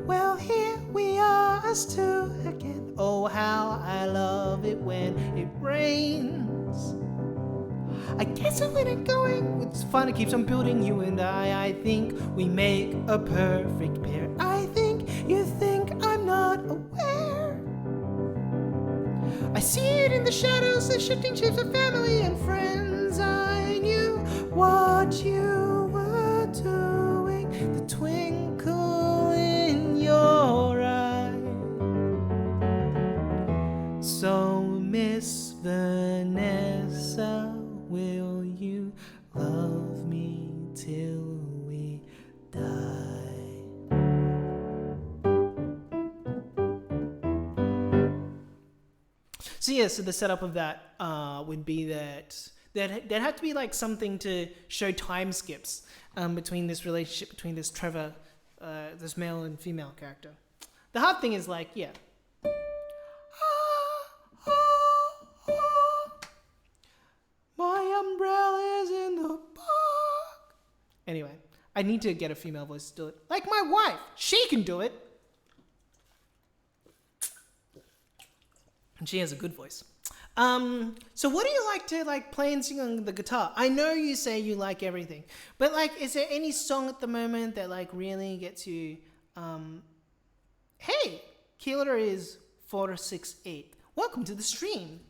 Well, here we are, us two again. Oh, how I love it when it rains. I guess I'm when it's going. It's fun, it keeps on building, you and I think we make a perfect pair. I think you think I'm not aware. I see it in the shadows, the shifting shapes of family and friends. I knew what you were doing, the twinkle in your eye. So, Miss Vanessa, will you love me till we die? So yeah, so the setup of that would be that there'd have to be like something to show time skips between this relationship between this Trevor, this male and female character. The hard thing is like, yeah. My umbrella's in the park. Anyway, I need to get a female voice to do it. Like my wife. She can do it. And she has a good voice. So what do you like to like play and sing on the guitar? I know you say you like everything, but like, is there any song at the moment that like really gets you? Hey, Killer is 468. Welcome to the stream.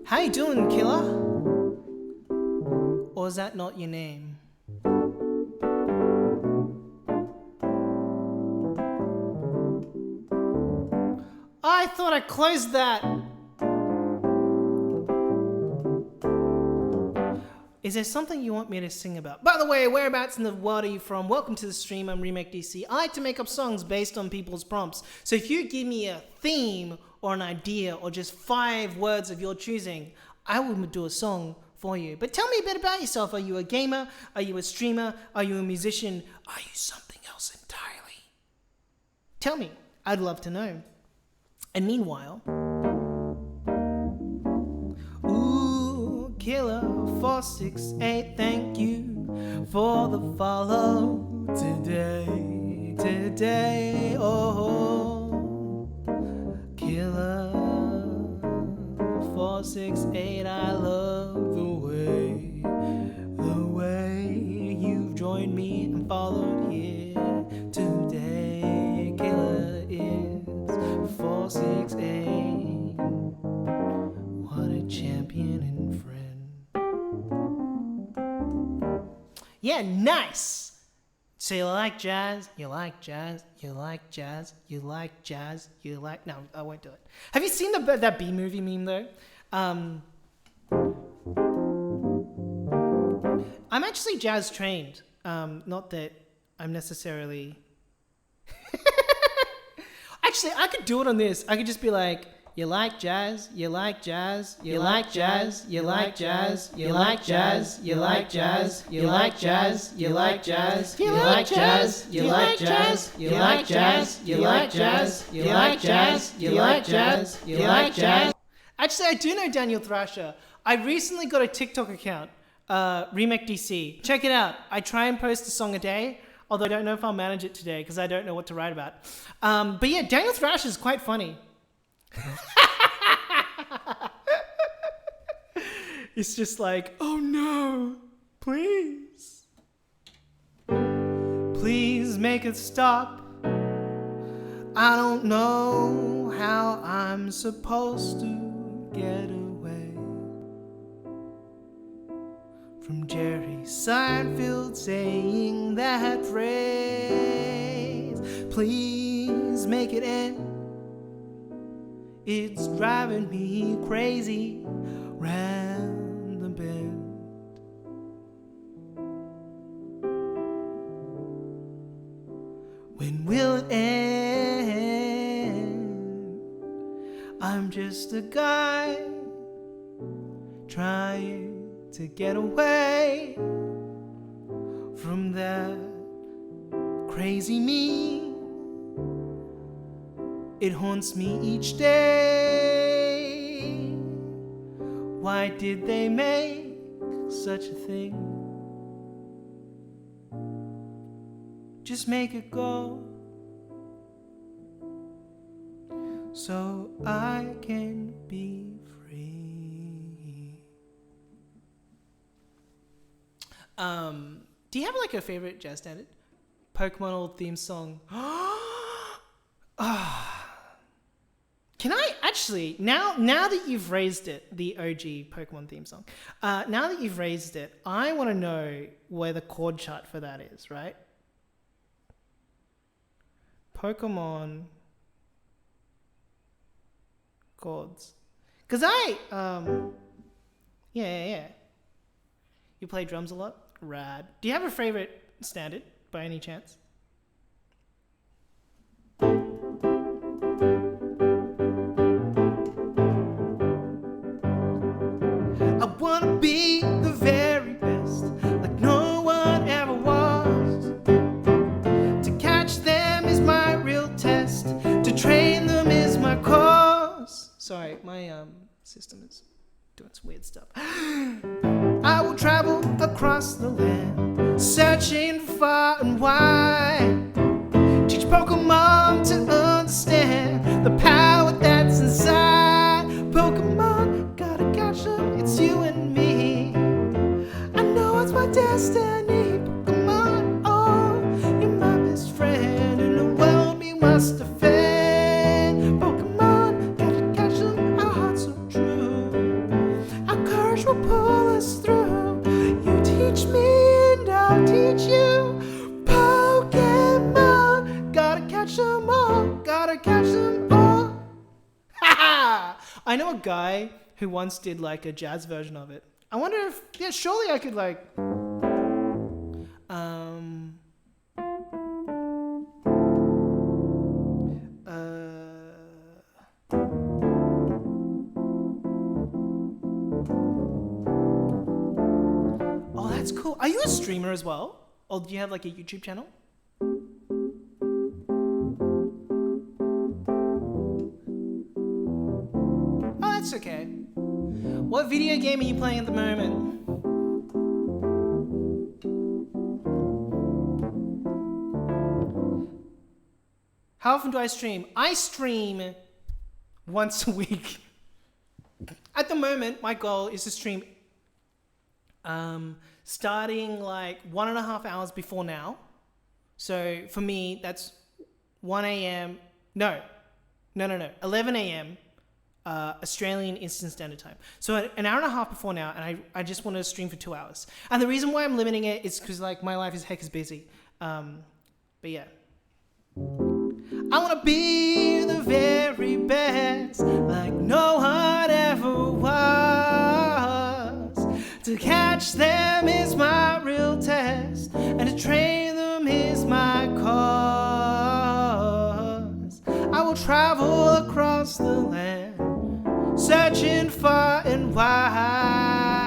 How you doing, Killer? Or is that not your name? I thought I closed that. Is there something you want me to sing about? By the way, whereabouts in the world are you from? Welcome to the stream. I'm Remake DC. I like to make up songs based on people's prompts. So if you give me a theme or an idea or just 5 words of your choosing, I will do a song for you. But tell me a bit about yourself. Are you a gamer? Are you a streamer? Are you a musician? Are you something else entirely? Tell me. I'd love to know. And meanwhile, ooh, Killer 468, thank you for the follow today, oh, Killer 468, I love the way you've joined me and followed here today. Killer is 468. What a champion and friend. Yeah, nice. So you like jazz, you like jazz, you like jazz, you like jazz, you like... No, I won't do it. Have you seen that B-movie meme, though? I'm actually jazz trained. Not that I'm necessarily... Actually, I could do it on this. I could just be like, you like jazz, you like jazz, you like jazz, you like jazz, you like jazz, you like jazz, you like jazz, you like jazz, you like jazz, you like jazz, you like jazz, you like jazz, you like jazz, you like jazz, you like jazz. Actually, I do know Daniel Thrasher. I recently got a TikTok account, Remake DC. Check it out. I try and post a song a day. Although I don't know if I'll manage it today because I don't know what to write about. But yeah, Daniel Thrasher is quite funny. It's just like, oh no, please. make it stop. I don't know how I'm supposed to get away from Jerry Seinfeld saying that phrase. Please make it end. It's driving me crazy round the bend. When will it end? I'm just a guy trying to get away from that crazy me. It haunts me each day. Why did they make such a thing? Just make it go so I can be free. Do you have like a favorite jazz standard? Pokemon old theme song. Can I actually, now that you've raised it, the OG Pokemon theme song, now that you've raised it, I want to know where the chord chart for that is, right? Pokemon chords. Because yeah. You play drums a lot? Rad. Do you have a favorite standard by any chance? I wanna be the very best, like no one ever was. To catch them is my real test, to train them is my cause. Sorry, my system is doing some weird stuff. I will travel across the land, searching far and wide. Teach Pokemon to understand the power that's inside. Pokemon, gotta catch them, it's you and me. I know it's my destiny. Pokemon, oh, you're my best friend in a world we must defend. Pokemon, gotta catch them, our hearts so true. Our courage will pull us through. You teach me and I'll teach you. Pokemon, gotta catch them all, gotta catch them all. Ha! I know a guy who once did like a jazz version of it. I wonder if, yeah, surely I could like, oh, that's cool. Are you a streamer as well? Or do you have like a YouTube channel? Oh, that's okay. What video game are you playing at the moment? How often do I stream? I stream once a week. At the moment, my goal is to stream starting like 1.5 hours before now. So for me, that's 1 a.m. No, 11 a.m. Australian Eastern Standard Time. So an hour and a half before now, and I just want to stream for 2 hours. And the reason why I'm limiting it is because like my life is heck is busy. But yeah. I want to be the very best, like no one ever was. To catch them is my real test, and to train them is my cause. I will travel across the land, searching far and wide.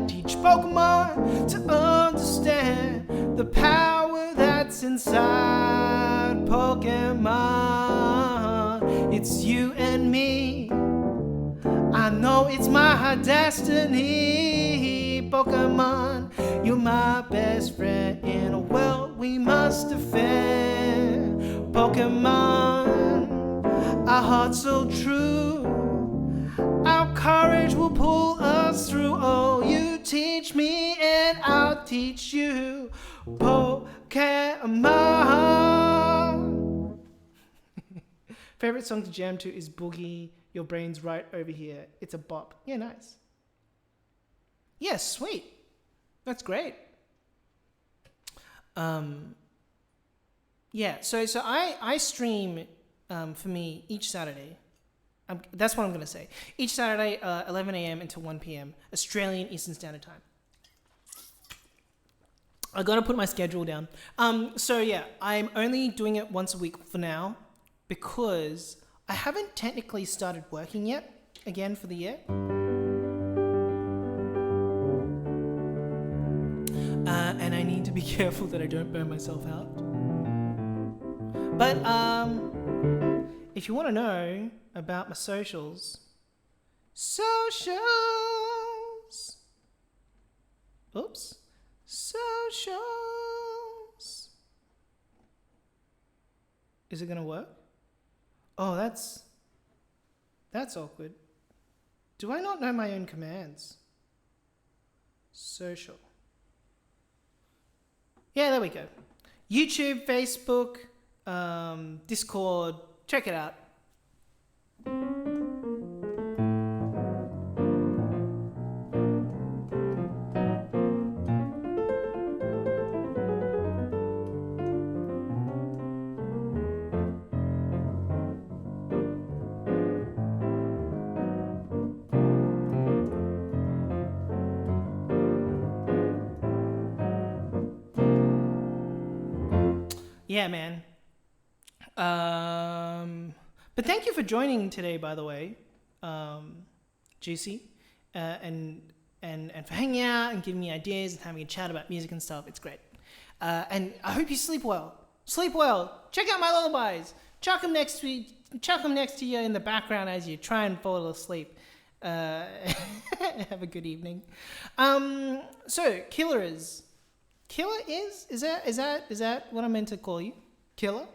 Teach Pokemon to understand the power that's inside. Pokemon, it's you and me. I know it's my destiny. Pokemon, you're my best friend in a world we must defend. Pokemon, our hearts so true. Our courage will pull us through. Oh, you teach me and I'll teach you. Pokemon. Favorite song to jam to is Boogie, Your Brain's Right Over Here. It's a bop. Yeah, nice. Yeah, sweet. That's great. Yeah, so I stream for me each Saturday. That's what I'm going to say. Each Saturday, 11 a.m. until 1 p.m. Australian Eastern Standard Time. I got to put my schedule down. So yeah, I'm only doing it once a week for now because I haven't technically started working yet again for the year. And I need to be careful that I don't burn myself out. But if you want to know about my socials, Oops. Socials. Is it gonna work? Oh, that's awkward. Do I not know my own commands? Social. Yeah, there we go. YouTube, Facebook, Discord. Check it out. Yeah, man. But thank you for joining today, by the way, Juicy, and for hanging out and giving me ideas and having a chat about music and stuff. It's great. And I hope you sleep well. Sleep well. Check out my lullabies. Chuck them next to you in the background as you try and fall asleep. Have a good evening. So Killer is that what I'm meant to call you? Killer?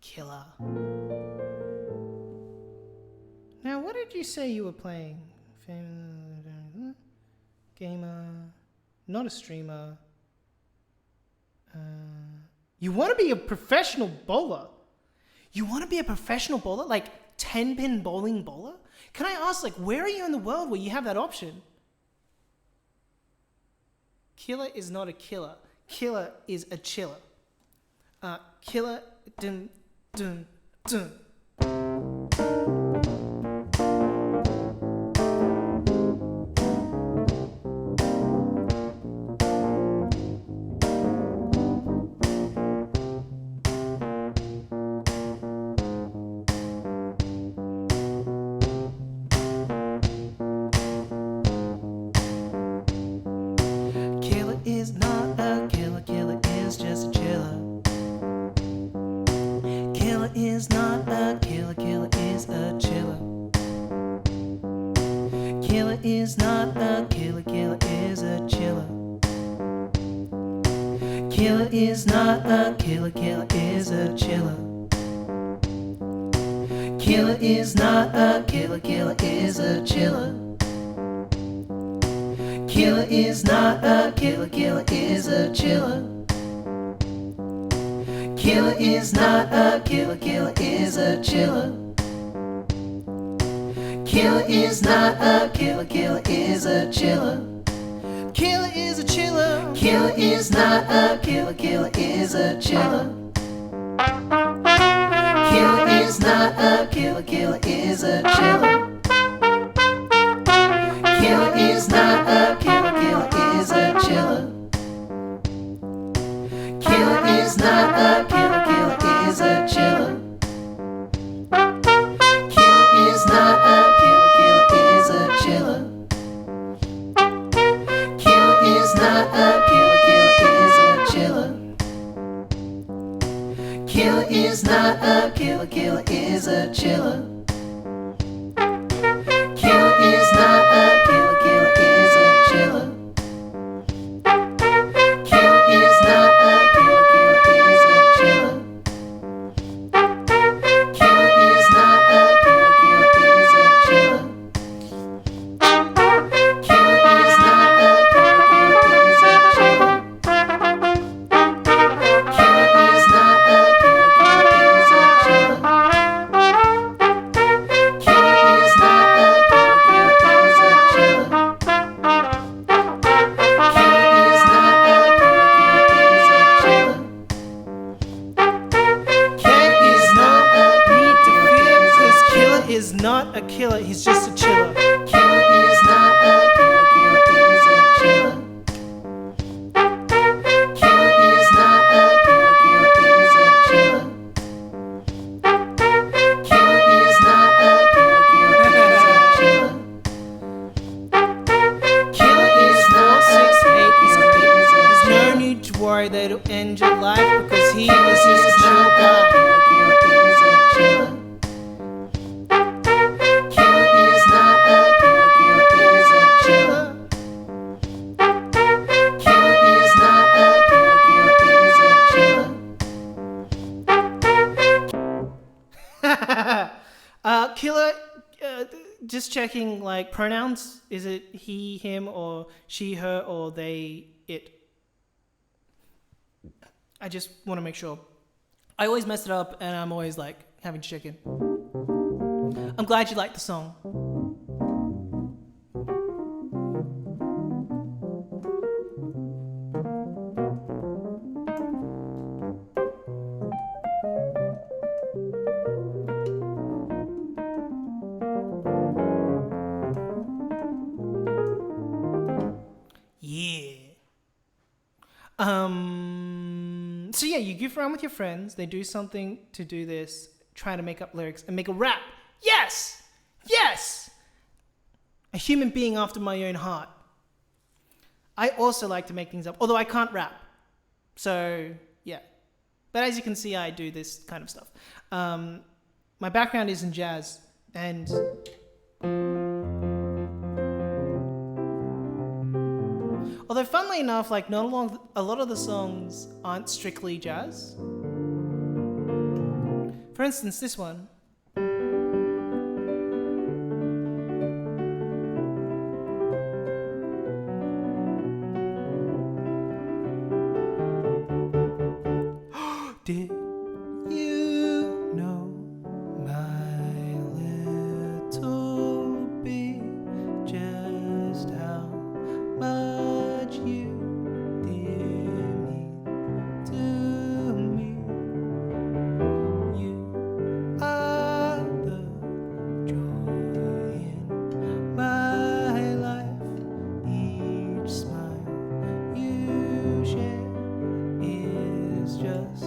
Killer. Now, what did you say you were playing? Gamer, not a streamer. You want to be a professional bowler? You want to be a professional bowler? Like 10-pin bowling bowler? Can I ask, like, where are you in the world where you have that option? Killer is not a killer. Killer is a chiller. Killer, dun, dun, dun. Killer is not a killer, killer is a chiller. Killer is not a killer, killer is a chiller. Killer is not a killer, killer is a chiller. Killer is not a killer, killer is a chiller. Killer is not a killer, killer is a chiller. Killer is a chiller. Killer is not a killer, killer is a chiller. Killer is not a killer, killer is a chiller. Killer is not a killer, killer is a chiller. Killer is not a killer, killer is a chiller. Killer is not a killer, killer is a chiller. Killer is not a killer, killer is a chiller. Killer is not a killer, killer is a chiller. sorry that it'll end your life because he was just a chill guy. Killer is a chiller. Killer is not a killer. Killer is a chiller. Killer is not a killer. Killer is a chiller. Killer, just checking like pronouns. Is it he, him, or she, her, or they, it? I just want to make sure. I always mess it up and I'm always like having to check in. I'm glad you liked the song. So yeah, you goof around with your friends, they do something to do this, try to make up lyrics and make a rap. Yes! Yes! A human being after my own heart. I also like to make things up, although I can't rap. So yeah. But as you can see, I do this kind of stuff. My background is in jazz, and although funnily enough, like a lot of the songs aren't strictly jazz. For instance, this one. Did you know my little bee just how much you dear mean to me? You are the joy in my life. Each smile you share is just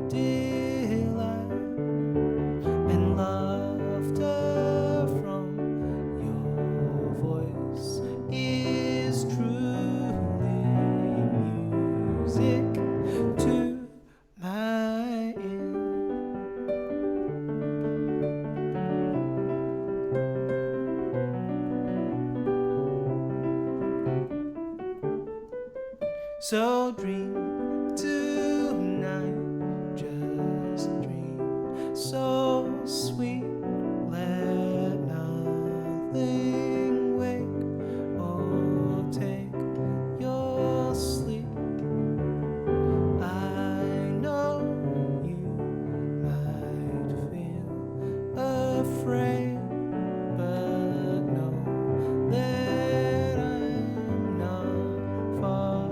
delight, and laughter from your voice is truly music to my ear. So dream tonight, just dream so sweet. Let nothing wake or take your sleep. I know you might feel afraid, but know that I'm not far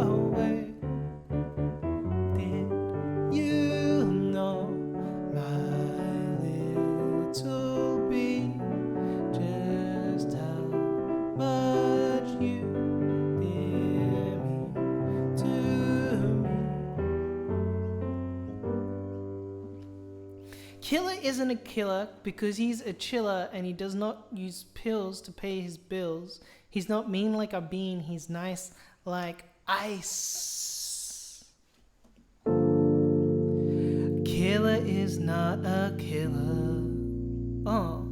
away. Did you know my little bee just how much you dear me to me? Killer isn't a killer because he's a chiller and he does not use pills to pay his bills. He's not mean like a bean, he's nice like ice. Killer is not a killer. Oh.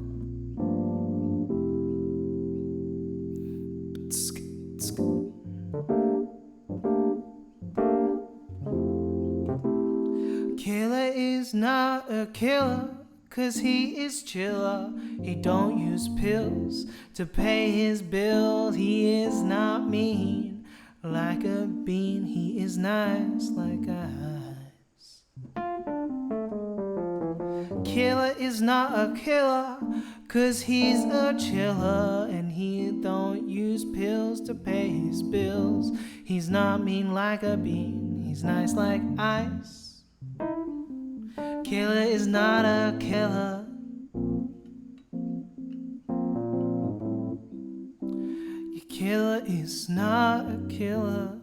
Killer is not a killer, 'cause he is chiller. He don't use pills to pay his bills. He is not mean like a bean. He is nice like ice. Killer is not a killer, 'cause he's a chiller. And he don't use pills to pay his bills. He's not mean like a bean. He's nice like ice. Killer is not a killer. Your killer is not a killer.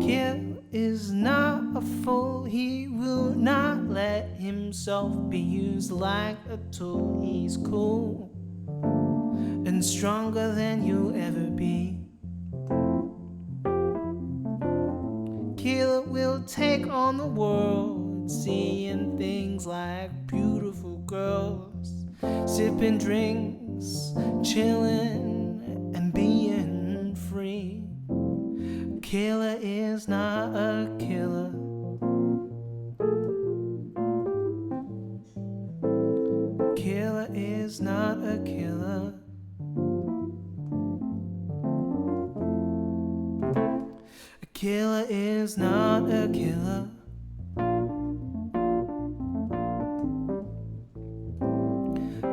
Killer is not a fool. He will not let himself be used like a tool. He's cool. and stronger than you'll ever be. Killer will take on the world, seeing things like beautiful girls, sipping drinks, chilling and being free. Killer is not a killer. Killer is not a killer. A killer is not a killer.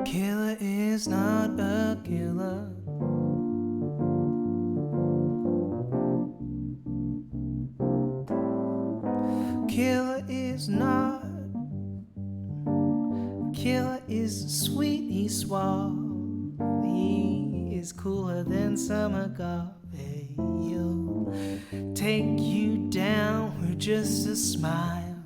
Killer is not a killer. Killer is not. Killer is sweet, he's suave. He is cooler than some agave. He'll take you down with just a smile.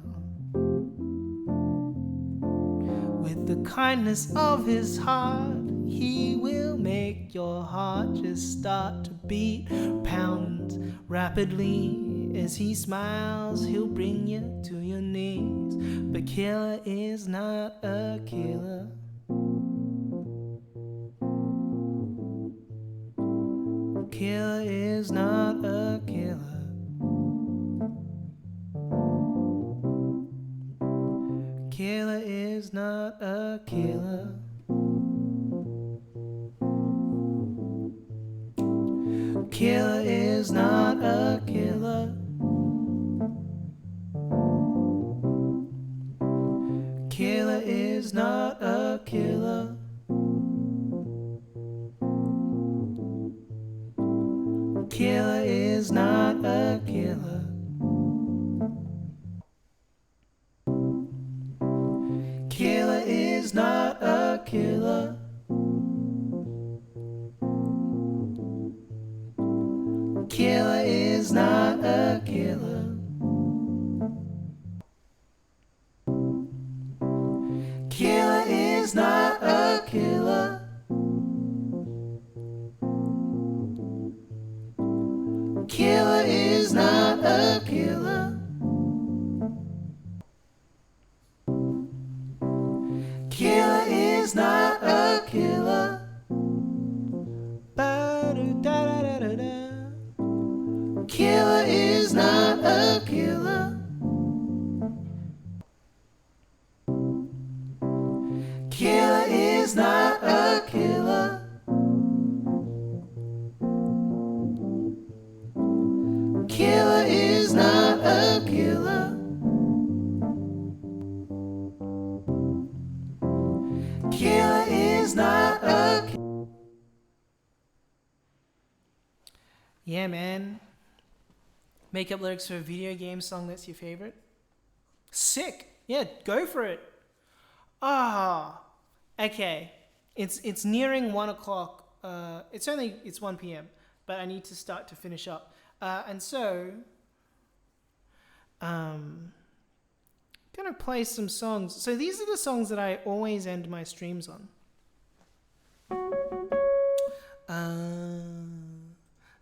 With the kindness of his heart, he will make your heart just start to beat, pound rapidly. As he smiles, he'll bring you to your knees. But killer is not a killer. Killer is not a killer. Killer is not a killer. Killer is not a killer. Killer is not a killer. Killer is not a killer. Killer is not a killer. Killer is not a killer. Killer is not a killer. Killer is not a killer. Killer is not a killer. Ba-do-da-da-da-da-da. Killer is not a killer. Killer is not a killer. Killer is not a killer. Killer is not a killer. Yeah, man. Make up lyrics for a video game song that's your favorite? Sick. Yeah, go for it. Ah, okay. It's nearing 1 o'clock. It's 1 p.m. But I need to start to finish up. And so, gonna play some songs. So these are the songs that I always end my streams on.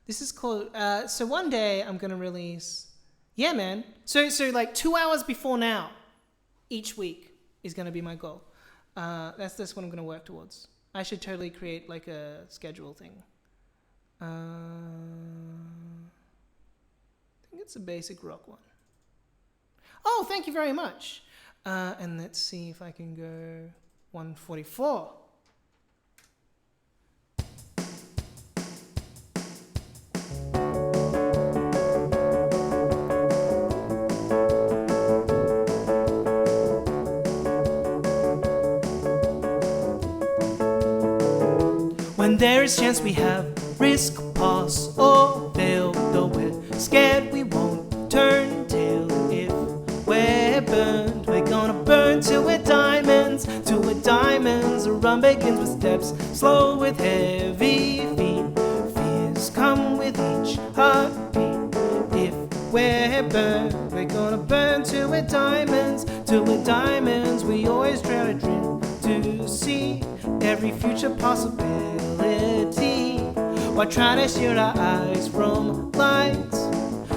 This is called. So one day I'm gonna release. Yeah, man. So like 2 hours before now, each week is gonna be my goal. That's what I'm gonna work towards. I should totally create like a schedule thing. I think it's a basic rock one. Oh, thank you very much. And let's see if I can go 144. When there is chance we have risk, pass or fail. Though we're scared we won't turn tail. If we're burned, we're gonna burn till we're diamonds. Till we're diamonds. The run begins with steps slow with heavy feet. Fears come with each heartbeat. If we're burned, we're gonna burn till we're diamonds. Till we're diamonds. We always try to dream to see every future possibility, while trying to shield our eyes from light,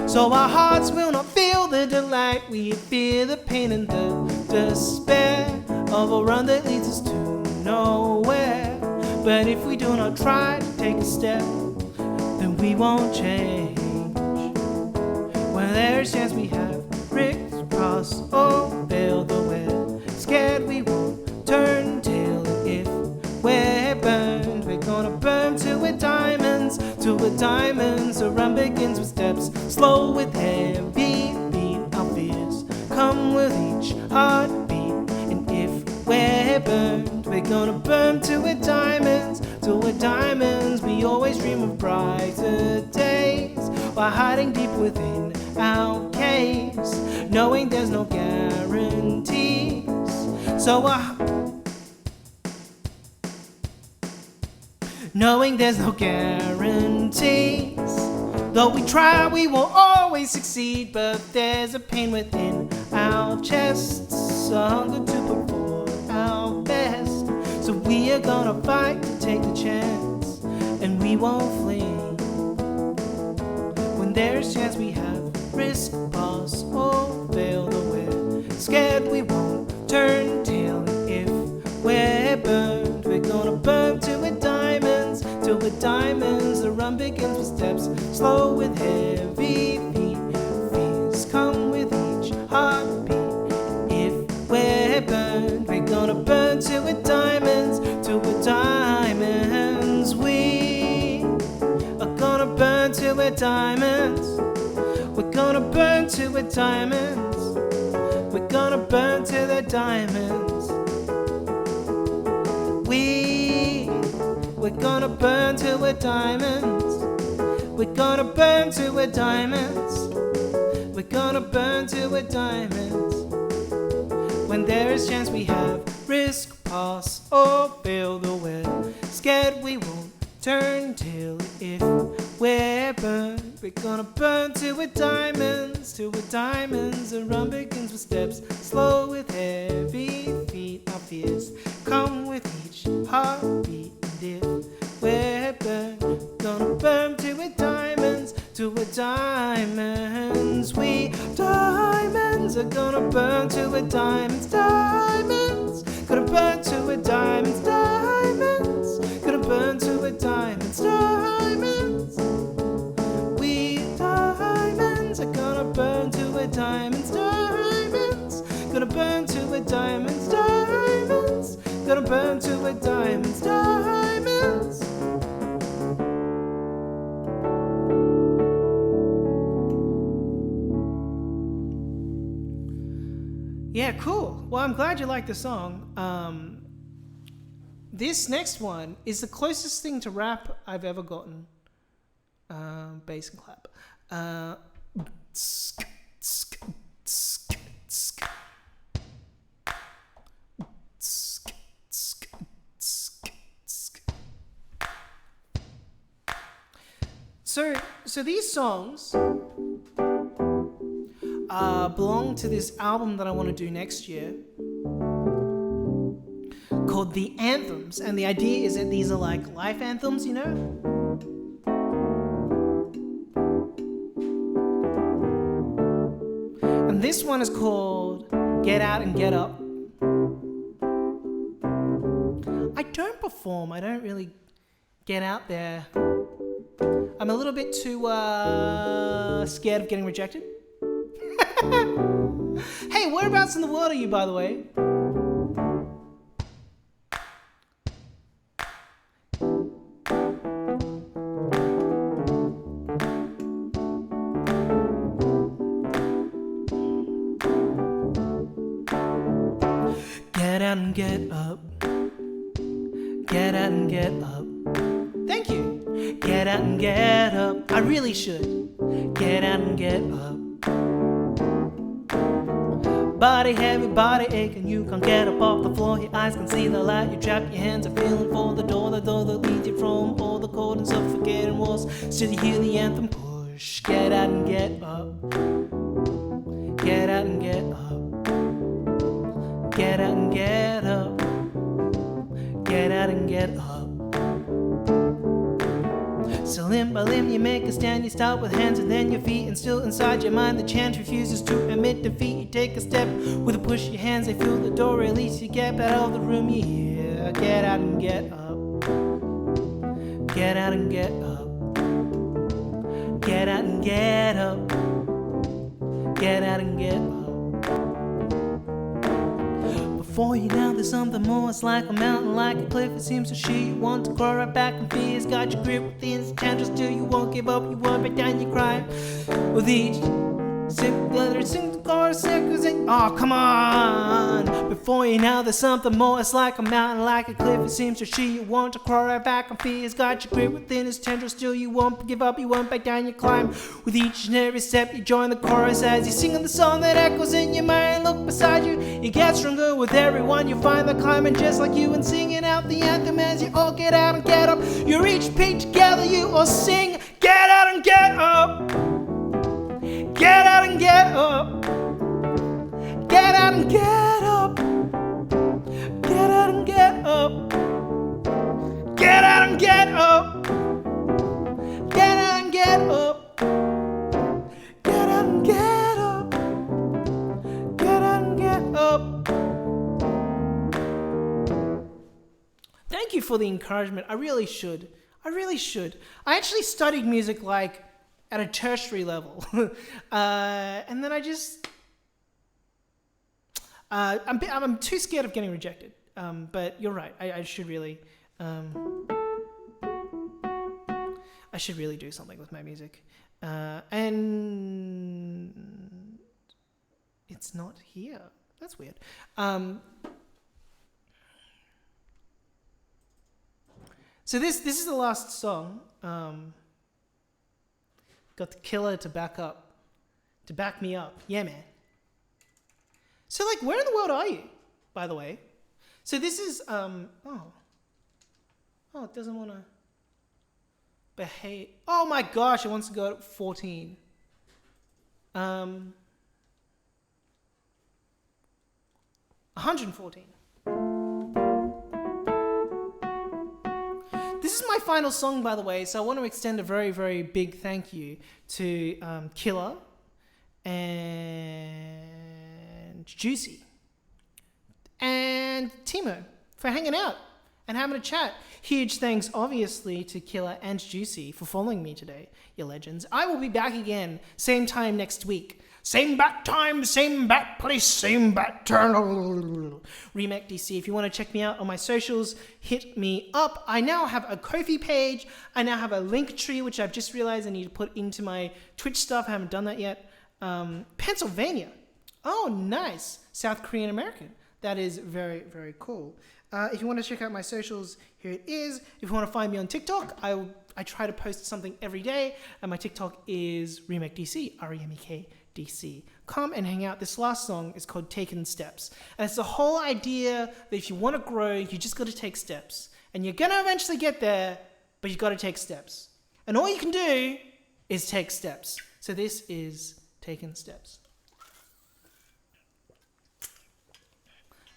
so our hearts will not feel the delight. We fear the pain and the despair of a run that leads us to nowhere. But if we do not try to take a step, then we won't change. When there's a chance we have risk, cross, or fail, though we're scared we won't turn tail. And if we're burned, we're gonna burn till we're diamonds, till we're diamonds. The run begins with steps slow with heavy beat. Our fears come with each heartbeat. And if we're burned, we're gonna burn till we're diamonds, till we're diamonds. We always dream of brighter days, while hiding deep within our caves, knowing there's no guarantees. So knowing there's no guarantees. Though we try, we won't always succeed. But there's a pain within our chests, a hunger to put forth our best. So we are gonna fight to take the chance, and we won't flee. When there's a chance we have risk, pass, or fail, though we're scared we won't turn tail. And if we're burned, we're gonna burn till we're diamonds, till we're diamonds. The run begins with steps slow with heavy feet. Fears come with each heartbeat. If we're burned, we're gonna burn till we're diamonds, till we're diamonds. We are gonna burn till we're diamonds. We're gonna burn till we're diamonds. We're gonna burn till they're diamonds. We're gonna burn till we're diamonds. We're gonna burn till we're diamonds. We're gonna burn till we're diamonds. When there is chance we have risk, pass, or fail, though we're scared we won't turn tail. If we're burned, we're gonna burn till we're diamonds, till we're diamonds. The run begins with steps slow with heavy feet. Our fears come with each heartbeat. And if we're burned, gonna burn till we're diamonds, till we're diamonds. We diamonds are gonna burn till we're diamonds, diamonds. Gonna burn till we're diamonds, diamonds. Gonna burn till we're diamonds, diamonds. We diamonds are gonna burn till we're diamonds, diamonds. Gonna burn till we're diamonds, diamonds. Gonna burn till we're diamonds, diamonds. Yeah, cool. Well, I'm glad you liked the song. This next one is the closest thing to rap I've ever gotten. Bass and clap. So these songs belong to this album that I want to do next year called The Anthems. And the idea is that these are like life anthems, you know? And this one is called Get Out and Get Up. I don't perform. I don't really get out there. I'm a little bit too scared of getting rejected. Hey, whereabouts in the world are you, by the way? Get out and get up. Get out and get up. Thank you. Get out and get up. I really should. Get out and get up. Body heavy, body aching, you can't get up off the floor. Your eyes can see the light, you trap your hands are feeling for the door that leads you from all the cold and suffocating walls. Still you hear the anthem push. Get out and get up. Get out and get up. Get out and get up. Get out and get up. So limb by limb you make a stand. You start with hands and then your feet, and still inside your mind the chant refuses to admit defeat. You take a step with a push, your hands they fill the door. At least you get out of the room. You hear, get out and get up. Get out and get up. Get out and get up. Get out and get up. Before you now there's something more. It's like a mountain, like a cliff. It seems to shoot you want to crawl right back, and fear's got your grip within its tendrils. Still you won't give up, you won't back down, you cry with each sing chorus echoes in. Oh, come on. Before you now there's something more. It's like a mountain, like a cliff. It seems to shoot you want to crawl right back, and fear's got your grip within its tendrils. Still you won't give up, you won't back down, you climb with each and every step. You join the chorus as you sing the song that echoes in your mind. Look beside you, you get stronger with everyone. You find the climbing just like you and singing out the anthem as you all get out and get up. You reach peak together, you all sing. Get out and get up. Get out and get up. Get out and get up. Get out and get up. Get out and get up. Get out and get up. Get out and get up. Get out and get up. Thank you for the encouragement. I really should. I actually studied music like at a tertiary level. And then I just... I'm too scared of getting rejected. But you're right. I should really... I should really do something with my music. And... it's not here. That's weird. So this is the last song. Got the killer to back me up. Yeah, man. So, like, where in the world are you, by the way? So this is, it doesn't want to behave. Oh my gosh, it wants to go at 14. 114. This is my final song, by the way, so I want to extend a very, very big thank you to Killer and Juicy and Timo for hanging out and having a chat. Huge thanks, obviously, to Killer and Juicy for following me today, you legends. I will be back again, same time next week. Same bat time, same bat place, same bat turn. Remake DC. If you want to check me out on my socials, hit me up. I now have a Ko-fi page. I now have a link tree, which I've just realized I need to put into my Twitch stuff. I haven't done that yet. Pennsylvania. Oh, nice. South Korean American. That is very, very cool. If you want to check out my socials, here it is. If you want to find me on TikTok, I try to post something every day, and my TikTok is Remake DC, REMEK DC. Come and hang out. This last song is called Taken Steps. And it's the whole idea that if you want to grow, you just got to take steps. And you're going to eventually get there, but you got to take steps. And all you can do is take steps. So this is Taken Steps.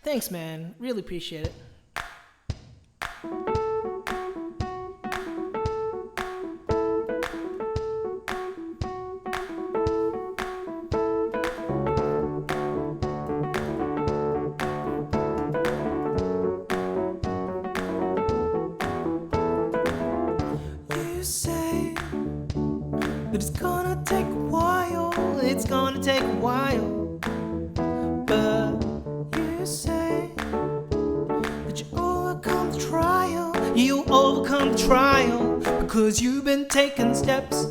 Thanks, man. Really appreciate it. You say that it's gonna take a while. It's gonna take a while. But you say that you overcome the trial. You overcome the trial because you've been taking steps.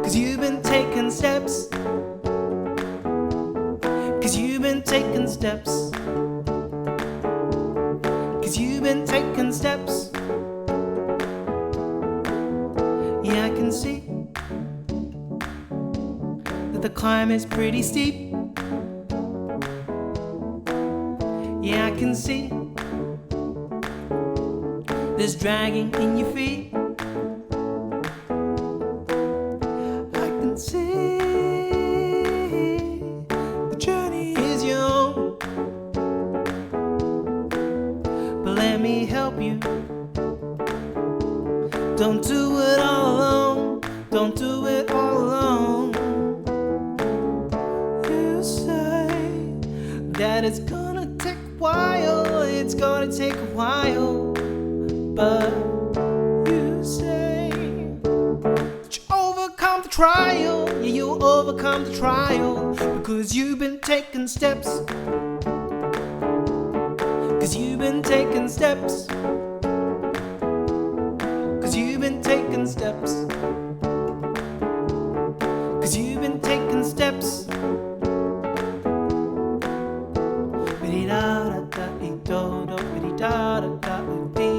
Cause you've been taking steps. Cause you've been taking steps. Cause you've been taking steps. Yeah, I can see that the climb is pretty steep. Yeah, I can see there's dragging in your feet. I can see the journey is your own. help you. Don't do it all alone. Don't do it all alone. You say that it's gonna take a while. It's gonna take a while. But you say that you overcome the trial. Yeah, you'll overcome the trial. Because you've been taking steps. Cause you've been taking steps. Cause you've been taking steps. Cause you've been taking steps.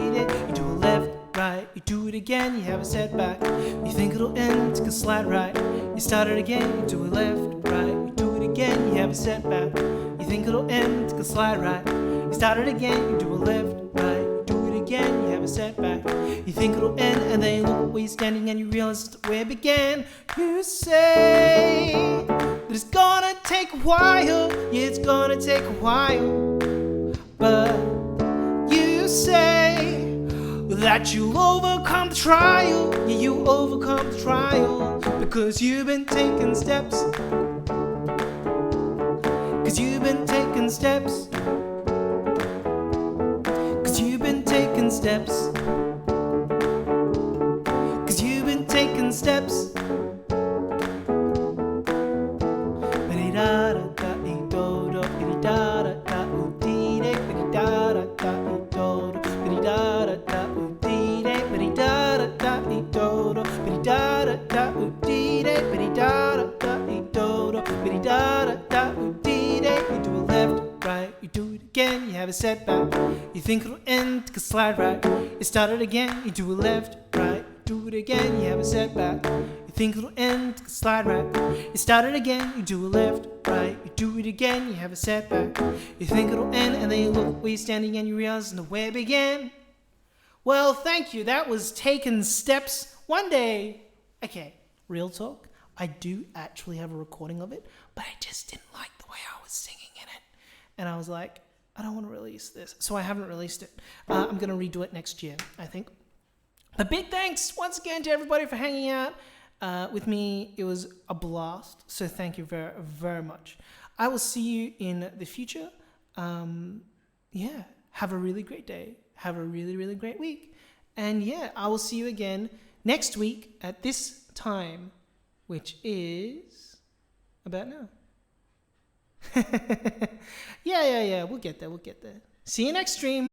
You do a left, right, you do it again, you have a setback. You think it'll end, take a slide right. You start it again, you do a left, right, you do it again, you have a setback. You think it'll end, take a slide right. You start it again, you do a left, right, you do it again, you have a setback. You think it'll end, and then you look where you're standing and you realize where it began. You say that it's gonna take a while, yeah, it's gonna take a while. But you say that you'll overcome the trial, yeah, you overcome the trial. Because you've been taking steps. Cause you've been taking steps. Cause you've been taking steps. Cause you've been taking steps. You do a left, right, you do it again, you have a setback. You think it'll end, take a slide right. You start it again, you do a left, right, you do it again, you have a setback. You think it'll end, take a slide right. You start it again, you do a left, right, you do it again, you have a setback. You think it'll end, and then you look where you're standing and you realize where it began. Well, thank you. That was Taking Steps. One day, okay, real talk, I do actually have a recording of it, but I just didn't like the way I was singing in it. And I was like, I don't want to release this. So I haven't released it. I'm going to redo it next year, I think. But big thanks once again to everybody for hanging out with me. It was a blast. So thank you very, very much. I will see you in the future. Yeah, have a really great day. Have a really, really great week. And yeah, I will see you again next week at this time, which is about now. Yeah. We'll get there. See you next stream.